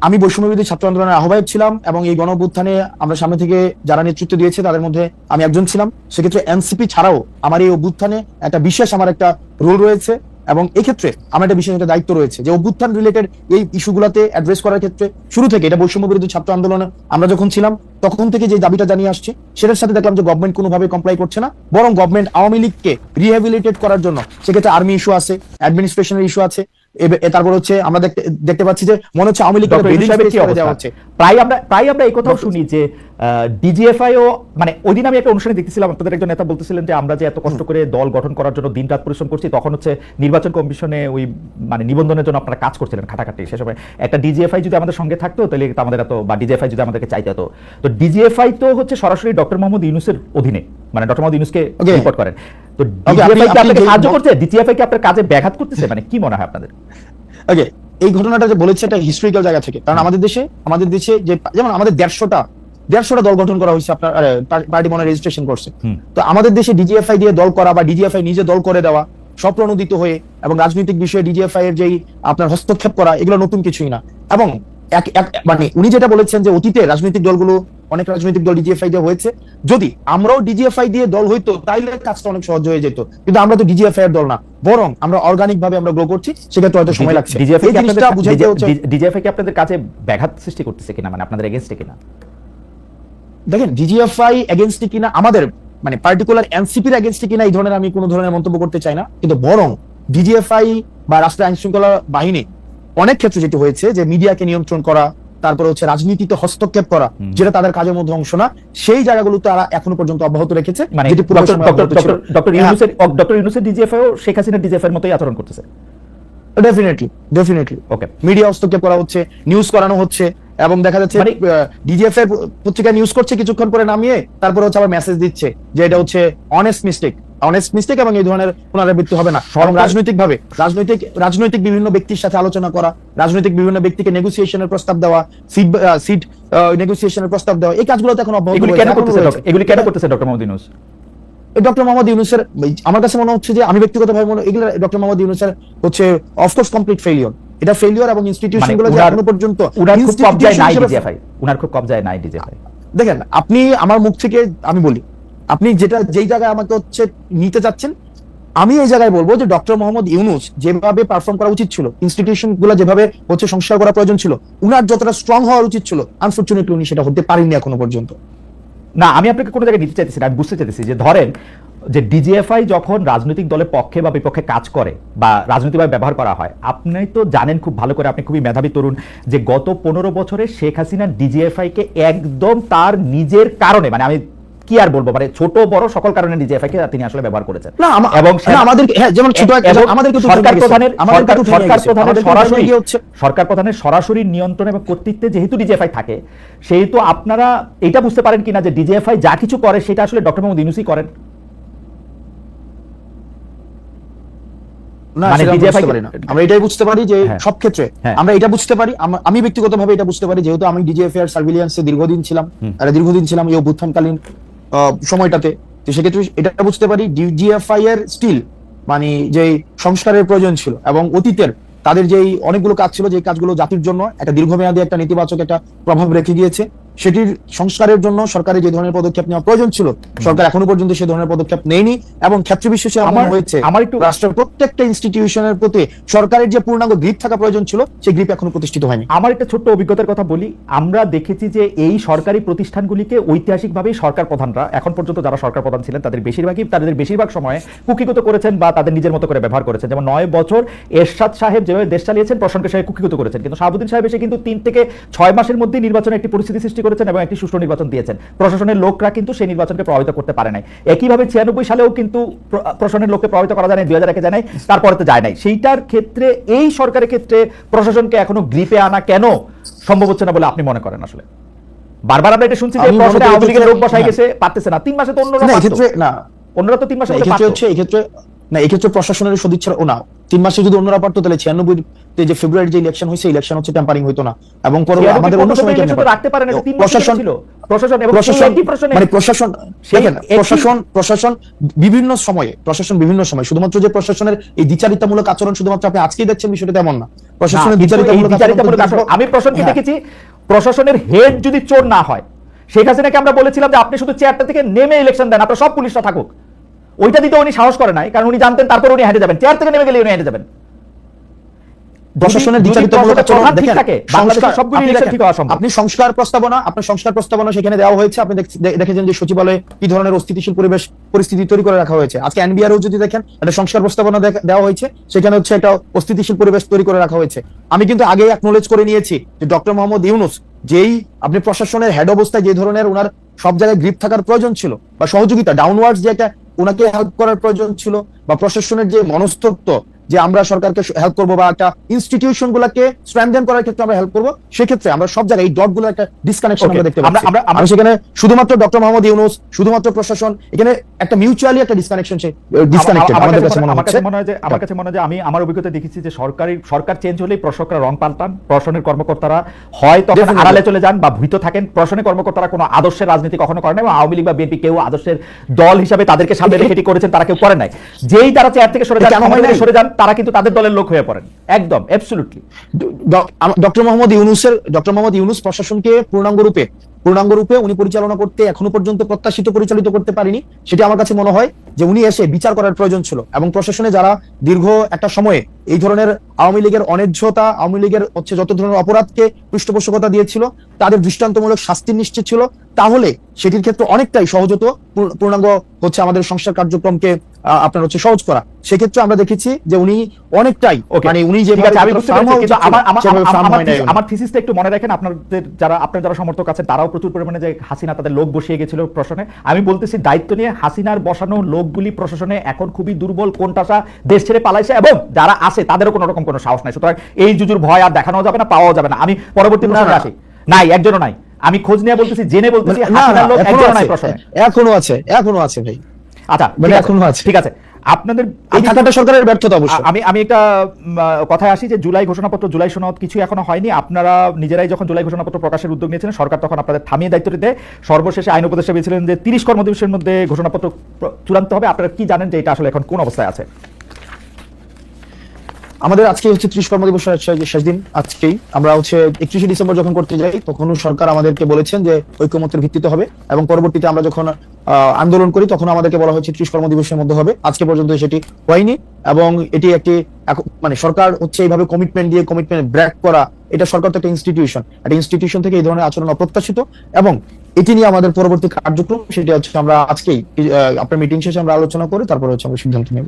আমি বৈষম্যবিরোধী ছাত্র আন্দোলনের আহ্বায়ক ছিলাম, এবং এই গণঅভ্যুত্থানে আমরা সামনে থেকে যারা নেতৃত্ব দিয়েছে তাদের মধ্যে আমি একজন ছিলাম। সেক্ষেত্রে এনসিপি ছাড়াও আমার এই অভ্যুত্থানে একটা বিশেষ আমার একটা রোল রয়েছে, এবং এই ক্ষেত্রে আমার একটা বিশেষ একটা দায়িত্ব রয়েছে যে অভ্যুত্থান রিলেটেড এই ইস্যুগুলোতে অ্যাড্রেস করার ক্ষেত্রে শুরু থেকে এটা বৈষম্যবিরোধী ছাত্র আন্দোলনে আমরা যখন ছিলাম তখন থেকে যে দাবিটা জানিয়ে আসছি, সেটার সাথে দেখলাম যে গভর্নমেন্ট কোনোভাবে কমপ্লাই করছে না, বরং গভর্নমেন্ট আওয়ামী লীগকে রিহ্যাবিলিটেট করার জন্য সেক্ষেত্রে আর্মি ইস্যু আছে, অ্যাডমিনিস্ট্রেশনের ইস্যু আছে, তারপর হচ্ছে আমরা দেখতে পাচ্ছি যে মনে হচ্ছে আওয়ামী লীগের ডক্টর ইউনূস সাহেবের কি অবস্থা? হচ্ছে। প্রায় আমরা এই কথাও শুনি যে ডিজিএফআই ও মানে ওই দিন আমি একটা অনুষ্ঠানে দেখতেছিলাম, আপনাদের একজন নেতা বলতেছিলেন যে আমরা যে এত কষ্ট করে দল গঠন করার জন্য দিন রাত পরিশ্রম করছি, তখন হচ্ছে নির্বাচন কমিশনে ওই মানে নিবন্ধনের জন্য আপনারা কাজ করছিলেন খাটাখাটি। সে সময় একটা ডিজিএফআই যদি আমাদের সঙ্গে থাকতো তাহলে আমাদের এত, বা ডিজিএফআই যদি আমাদেরকে চাইতে হতো। তো ডিজিএফআই তো হচ্ছে সরাসরি ডক্টর মোহাম্মদ ইউনূসের অধীনে, মানে ডক্টর মোহাম্মদ ইউনূসকে রিপোর্ট করেন। তো ডিজিএফআই কি আপনাকে সাহায্য করছে? ডিজিএফআই কি আপনার কাজে ব্যাঘাত করতেছে? মানে কি মনে হয় আপনাদের? ওকে, এই ঘটনাটা যে বলেছে এটা হিস্ট্রিক্যাল জায়গা থেকে, কারণ আমাদের দেশে যে যেমন আমাদের 150টা দল গঠন করা হয়েছে, আপনার পার্টি মনে রেজিস্ট্রেশন করছে। তো আমাদের দেশে ডিজিএফআই দিয়ে দল করা বা ডিজিএফআই নিজে দল করে দেওয়া, স্বপ্রণোদিত হয়ে এবং রাজনৈতিক বিষয়ে ডিজিএফআই এর যেই আপনার হস্তক্ষেপ করা, এগুলো নতুন কিছুই না। এবং মানে উনি যেটা বলেছেন যে অতীতে রাজনৈতিক দলগুলো, অনেক রাজনৈতিক দল ডিজিএফআই দিয়ে হয়েছে, যদি আমরাও ডিজিএফআই দিয়ে দল হইতো তাইলে কাজটা অনেক সহজ হয়ে যেত, কিন্তু আমরা তো ডিজিএফআই এর দল না, বরং আমরা অর্গানিক ভাবে আমরা গ্রো করছি, সেক্ষেত্রে হয়তো সময় লাগছে। ডিজিএফআই কি আপনাদের কাছে ব্যাঘাত সৃষ্টি করতেছে কিনা, মানে আপনাদের এগেইনস্টে কিনা? দেখেন, ডিজিএফআই এগেইনস্টে কিনা, আমাদের মানে পার্টিকুলার এনসিপির এগেইনস্টে কিনা এই ধরনের আমি কোনো ধরনের মন্তব্য করতে চাই না, কিন্তু বরং ডিজিএফআই বা রাষ্ট্রীয় আইন শৃঙ্খলা বাহিনী অনেক ক্ষেত্রে যেটি হয়েছে যে মিডিয়াকে নিয়ন্ত্রণ করা, তারপরে হচ্ছে রাজনীতিতে হস্তক্ষেপ করা, যেটা তাদের কাজের মধ্যে অংশ না, সেই জায়গাগুলো তারা এখনো পর্যন্ত অব্যাহত রেখেছে। যেটি ডক্টর ইউনূসের ডিজিএফআই ও শেখ হাসিনার ডিজিএফআই এর মতোই আচরণ করতেছে। ডেফিনেটলি ওকে, মিডিয়া হস্তক্ষেপ করা হচ্ছে, নিউজ করানো হচ্ছে, এবং দেখা যাচ্ছে ডিজিএফআই পত্রিকা নিউজ করছে, কিছুক্ষণ পরে নামিয়ে তারপরে হচ্ছে আবার মেসেজ দিচ্ছে যে এটা হচ্ছে অনেস্ট মিস্টেক এবং এই ধরনের পুনরাবৃত্তি হবে না। রাজনৈতিক বিভিন্ন ব্যক্তির সাথে আলোচনা করা, রাজনৈতিক বিভিন্ন ব্যক্তিকে নেগোসিয়েশনের প্রস্তাব দেওয়া, সিট নেগোসিয়েশনের প্রস্তাব দেওয়া, এই কাজগুলো এখন অব্যাহত রয়েছে। এগুলি কেন করতেছে ডক্টর মোহাম্মদ ইউনূস? ডক্টর মোহাম্মদ ইউনূসের আমার কাছে মনে হচ্ছে যে, আমি ব্যক্তিগতভাবে মনে এগুলো ডক্টর মোহাম্মদ ইউনূসের হচ্ছে অফকোর্স কমপ্লিট ফেলিওর। এটা ফেলিওর, এবং ইনস্টিটিউশনগুলো যে এখনো পর্যন্ত উনার খুব কবজায় নাই ডিজিএফআই। দেখেন, আপনি আমার মুখ থেকে আমি বলি, আপনি যেই জায়গায় আমাকে হচ্ছে নিতে যাচ্ছেন, আমি এই জায়গায় বলবো যে ডক্টর মোহাম্মদ ইউনূস যেভাবে পারফর্ম করা উচিত ছিল, ইনস্টিটিউশন গুলো যেভাবে হচ্ছে সংস্কার করা প্রয়োজন ছিল, উনার যতটা স্ট্রং হওয়া উচিত ছিল, আনফরচুনেটলি উনি সেটা হতে পারেননি এখনো পর্যন্ত। না, আমি আপনাকে কোনো জায়গায় নিতে চাইতেছি না, আমি বুঝতে চাইতেছি যে ধরেন যে ডিজিএফআই যখন রাজনৈতিক দলের পক্ষে বা বিপক্ষে কাজ করে বা রাজনৈতিকভাবে ব্যবহার করা হয়, আপনি তো জানেন খুব ভালো করে, আপনি খুবই মেধাবী তরুণ, যে গত 15 বছরে শেখ হাসিনা ডিজিএফআই কে একদম তার নিজের কারণে, মানে আমি কি আর বলবো, মানে ছোট বড় সকল কারণে ডিজিএফআই কে তিনি আসলে ব্যবহার করেছেন। এবং যেমন সরকার প্রধানের সরাসরি নিয়ন্ত্রণ এবং কর্তৃত্বে যেহেতু ডিজিএফআই থাকে, সেহেতু আপনারা এটা বুঝতে পারেন কিনা যে ডিজিএফআই যা কিছু করে সেটা আসলে ডক্টর মোহাম্মদ ইউনূসই করেন? আমরা এটাই বুঝতে পারি যে সব ক্ষেত্রে আমরা এটা বুঝতে পারি, আমি ব্যক্তিগতভাবে এটা বুঝতে পারি, যেহেতু আমি ডিজিএফআই এর সার্ভিলিয়েন্সে দীর্ঘদিন ছিলাম এই অভ্যুত্থানকালীন সময়টাতে, তো সেক্ষেত্রে এটা বুঝতে পারি ডিজিএফআই এর স্টিল মানে যে সংস্কারের প্রয়োজন ছিল, এবং অতীতের তাদের যেই অনেকগুলো কাজ ছিল, যে কাজগুলো জাতির জন্য একটা দীর্ঘমেয়াদী একটা নেতিবাচক একটা প্রভাব রেখে গিয়েছে, সেটির সংস্কারের জন্য সরকারের যে ধরনের পদক্ষেপ নেওয়া প্রয়োজন ছিল, সরকার এখনো পর্যন্ত সে ধরনের পদক্ষেপ নেয়নি। এবং ক্ষেত্র বিশেষে হয়েছে রাষ্ট্রের প্রত্যেকটা ইনস্টিটিউশনের প্রতি সরকারের যে পূর্ণাঙ্গ গ্রিপ থাকা প্রয়োজন ছিল, সেই গ্রিপ এখনো প্রতিষ্ঠিত হয়নি। আমার একটা ছোট্ট অভিজ্ঞতার কথা বলি, আমরা দেখেছি যে এই সরকারি প্রতিষ্ঠানগুলিকে ঐতিহাসিকভাবেই সরকার প্রধানরা এখন পর্যন্ত যারা সরকার প্রধান ছিলেন তাদের বেশিরভাগ সময়ে কুক্ষিগত করেছেন বা তাদের নিজের মতো করে ব্যবহার করেছেন। যেমন 9 বছর এরশাদ সাহেব যেভাবে দেশ চালিয়েছেন, প্রশাসনকে সাহেব কুক্ষিগত করেছেন, কিন্তু শাহাবুদ্দিন সাহেব এসে কিন্তু 3 থেকে 6 মাসের মধ্যে নির্বাচনে একটি পরিস্থিতি সৃষ্টি করেছেন এবং একটি সুষ্ঠু নির্বাচন দিয়েছেন। প্রশাসনের লোকরা কিন্তু সেই নির্বাচনকে প্রভাবিত করতে পারে নাই। একইভাবে 96 সালেও কিন্তু প্রশাসনের লোককে প্রভাবিত করা যায় নাই, 2001 যায় নাই, তারপরে তো যায় নাই। সেইটার ক্ষেত্রে এই সরকারের ক্ষেত্রে প্রশাসনকে এখনো গ্রিপে আনা কেন সম্ভব হচ্ছে না বলে আপনি মনে করেন? আসলে বারবার আমরা এটা শুনছি যে প্রশাসনে আওয়ামী লীগের লোক বসাই গেছে, পারতেছে না। 3 মাসে তো অন্যরা তো 3 মাসে এই ক্ষেত্রে প্রশাসনের সদিচ্ছা না, 3 মাসে যদি অন্যরা পারতো তাহলে 96 যে ফেব্রুয়ারি যে ইলেকশন হয়েছে, ইলেকশন হচ্ছে টেম্পারিং হইতো না, এবং আমাদের অন্য সময় রাখতে পারে না। প্রশাসন বিভিন্ন সময় শুধুমাত্র যে প্রশাসনের এই দ্বিচারিতামূলক আচরণ শুধুমাত্র আপনি আজকেই দেখছেন বিষয়টা তেমন না। প্রশাসনের দ্বিচারিতামূলক আচরণ আমি প্রশাসনকে দেখেছি, প্রশাসনের হেড যদি চোর না হয়, শেখ হাসিনাকে আমরা বলেছিলাম যে আপনি শুধু চেয়ারটা থেকে নেমে ইলেকশন দেন, আপনার সব পুলিশরা থাকুক, ওইটা দিতে উনি সাহস করে নাই, কারণ উনি জানতেন তারপর উনি হেঁটে যাবেন, চেয়ার থেকে নেমে গেলে উনি হেঁটে যাবেন। প্রশাসনের বিচারিতামূলক আচরণ দেখেন, আপনি সংস্কার প্রস্তাবনা সেখানে দেওয়া হয়েছে। আপনি দেখেছেন যে সচিবালয়ে কি ধরনের অস্থিতিশীল পরিস্থিতি তৈরি করে রাখা হয়েছে। আজকে এনবিআরও যদি দেখেন একটা সংস্কার প্রস্তাবনা দেওয়া হয়েছে, সেখানে হচ্ছে একটা অস্থিতিশীল পরিবেশ তৈরি করে রাখা হয়েছে। আমি কিন্তু আগে অ্যাকনোলেজ করে নিয়েছি যে ডক্টর মোহাম্মদ ইউনূস যেই আপনি প্রশাসনের হেড অবস্থায় যে ধরনের ওনার সব জায়গায় গ্রিপ থাকার প্রয়োজন ছিল বা সহযোগিতা ডাউনওয়ার্ডস যে একটা ওনাকে হেল্প করার প্রয়োজন ছিল, বা প্রশাসনের যে মনস্তত্ত্ব যে আমরা সরকারকে হেল্প করবো বা একটা ইনস্টিটিউশন গুলাকে স্ট্রেংথেন করার ক্ষেত্রে আমরা হেল্প করবো, সেক্ষেত্রে আমরা সব জায়গায় এই ডট গুলো একটা ডিসকানেকশন আমরা দেখতে পাচ্ছি। আমরা সেখানে শুধুমাত্র ডক্টর মোহাম্মদ ইউনূস, শুধুমাত্র প্রশাসন, এখানে একটা মিউচুয়ালি একটা ডিসকানেকশন ডিসকানেক্টেড আমাদের কাছে মনে হচ্ছে। আমার কাছে মনে হয় যে আমি আমার অভিজ্ঞতা দেখেছি যে সরকার চেঞ্জ হলেই প্রশাসকরা রং পাল্টান, প্রশাসনের কর্মকর্তারা হয় তখন আড়ালে চলে যান বা ভূত থাকেন। প্রশাসনের কর্মকর্তারা কোনো আদর্শের রাজনীতি কখনো করেন না, এবং আওয়ামী লীগ বা বিএনপি কেউ আদর্শের দল হিসাবে তাদেরকে সামনে রেখে করেছেন তারা কেউ করে নাই। যেই তারা চেয়ার থেকে সরে যান তারা কিন্তু তাদের দলের লোক হয়ে পড়েন, একদম অ্যাবসলিউটলি। ডক্টর মোহাম্মদ ইউনূস প্রশাসনকে পূর্ণাঙ্গ রূপে উনি পরিচালনা করতে এখনো পর্যন্ত পরিচালিত করতে পারেনি। সেটা আমার কাছে মনে হয় যে উনি এসে বিচার করার প্রয়োজন ছিল, এবং প্রশাসনে যারা দীর্ঘ একটা সময়ে এই ধরনের আওয়ামী লীগের অন্যায্যতা, আওয়ামী লীগের হচ্ছে যত ধরনের অপরাধকে পৃষ্ঠপোষকতা দিয়েছিল তাদের দৃষ্টান্তমূলক শাস্তি নিশ্চিত ছিল, তাহলে সেটির ক্ষেত্রে অনেকটাই সহজ হতো পূর্ণাঙ্গ হচ্ছে আমাদের সংস্কার কার্যক্রমকে আপনার হচ্ছে সহজ করা। সেক্ষেত্রে আমরা দেখেছি যে উনি অনেকটাই মানে উনি যে আমার থিসিসটা একটু মনে রাখেন, আপনার যারা সমর্থক আছেন তারাও প্রচুর পরিমাণে যে হাসিনা তাদের লোক বসিয়ে গেছিল প্রশাসনে। আমি বলতেছি দায়িত্ব নিয়ে হাসিনার বসানো লোকগুলি প্রশাসনে এখন খুবই দুর্বল, কোনটাসা দেশ ছেড়ে পালাইছে, এবং যারা আছে তাদেরও কোনো রকম কোনো সাহস নাই। সুতরাং এই জুজুর ভয় আর দেখানো যাবে না, পাওয়াও যাবে না। আমি পরবর্তী প্রশ্নে আসি। নাই, একজনও নাই। আমি খোঁজ নিয়ে বলতেছি, জেনে বলতেছি হাসিনার লোক একজনও নাই প্রশাসনে। এখনো আছে ভাই। আচ্ছা, এখনো আছে, ঠিক আছে। আপনাদের এই থাকাটা সরকারের ব্যর্থতা অবশ্য। আমি একটা কথায় আসি যে জুলাই ঘোষণাপত্র, জুলাই সনদ কিছু এখনো হয়নি। আপনারা নিজেরাই যখন জুলাই ঘোষণাপত্র প্রকাশের উদ্যোগ নিয়েছিলেন, সরকার তখন আপনাদের থামিয়ে দায়িত্বটি দেয়। সর্বশেষে আইন উপদেষ্টা বলেছিলেন যে 30 কর্মদিবসের মধ্যে ঘোষণাপত্র চূড়ান্ত হবে। আপনারা কি জানেন যে এটা আসলে এখন কোন অবস্থায় আছে? আমাদের আজকে হচ্ছে 30 কর্মদিবস শেষ দিন। আজকেই আমরা হচ্ছে 31শে ডিসেম্বর যখন করতে যাই, তখন সরকার আমাদেরকে বলেছেন যে ঐকমত্যের ভিত্তিতে হবে, এবং পরবর্তীতে আমরা যখন আন্দোলন করি তখন আমাদেরকে বলা হয়েছে 30 কর্মদিবসের মধ্যে হবে। আজকে পর্যন্ত সেটি হয়নি, এবং এটি একটি মানে সরকার হচ্ছে এইভাবে কমিটমেন্ট ব্রেক করা, এটা সরকার তো একটা ইনস্টিটিউশন থেকে এই ধরনের আচরণ অপ্রত্যাশিত, এবং এটি নিয়ে আমাদের পরবর্তী কার্যক্রম সেটা হচ্ছে আমরা আজকেই আপনার মিটিং শেষে আমরা আলোচনা করে তারপরে হচ্ছে আমরা সিদ্ধান্ত নেব।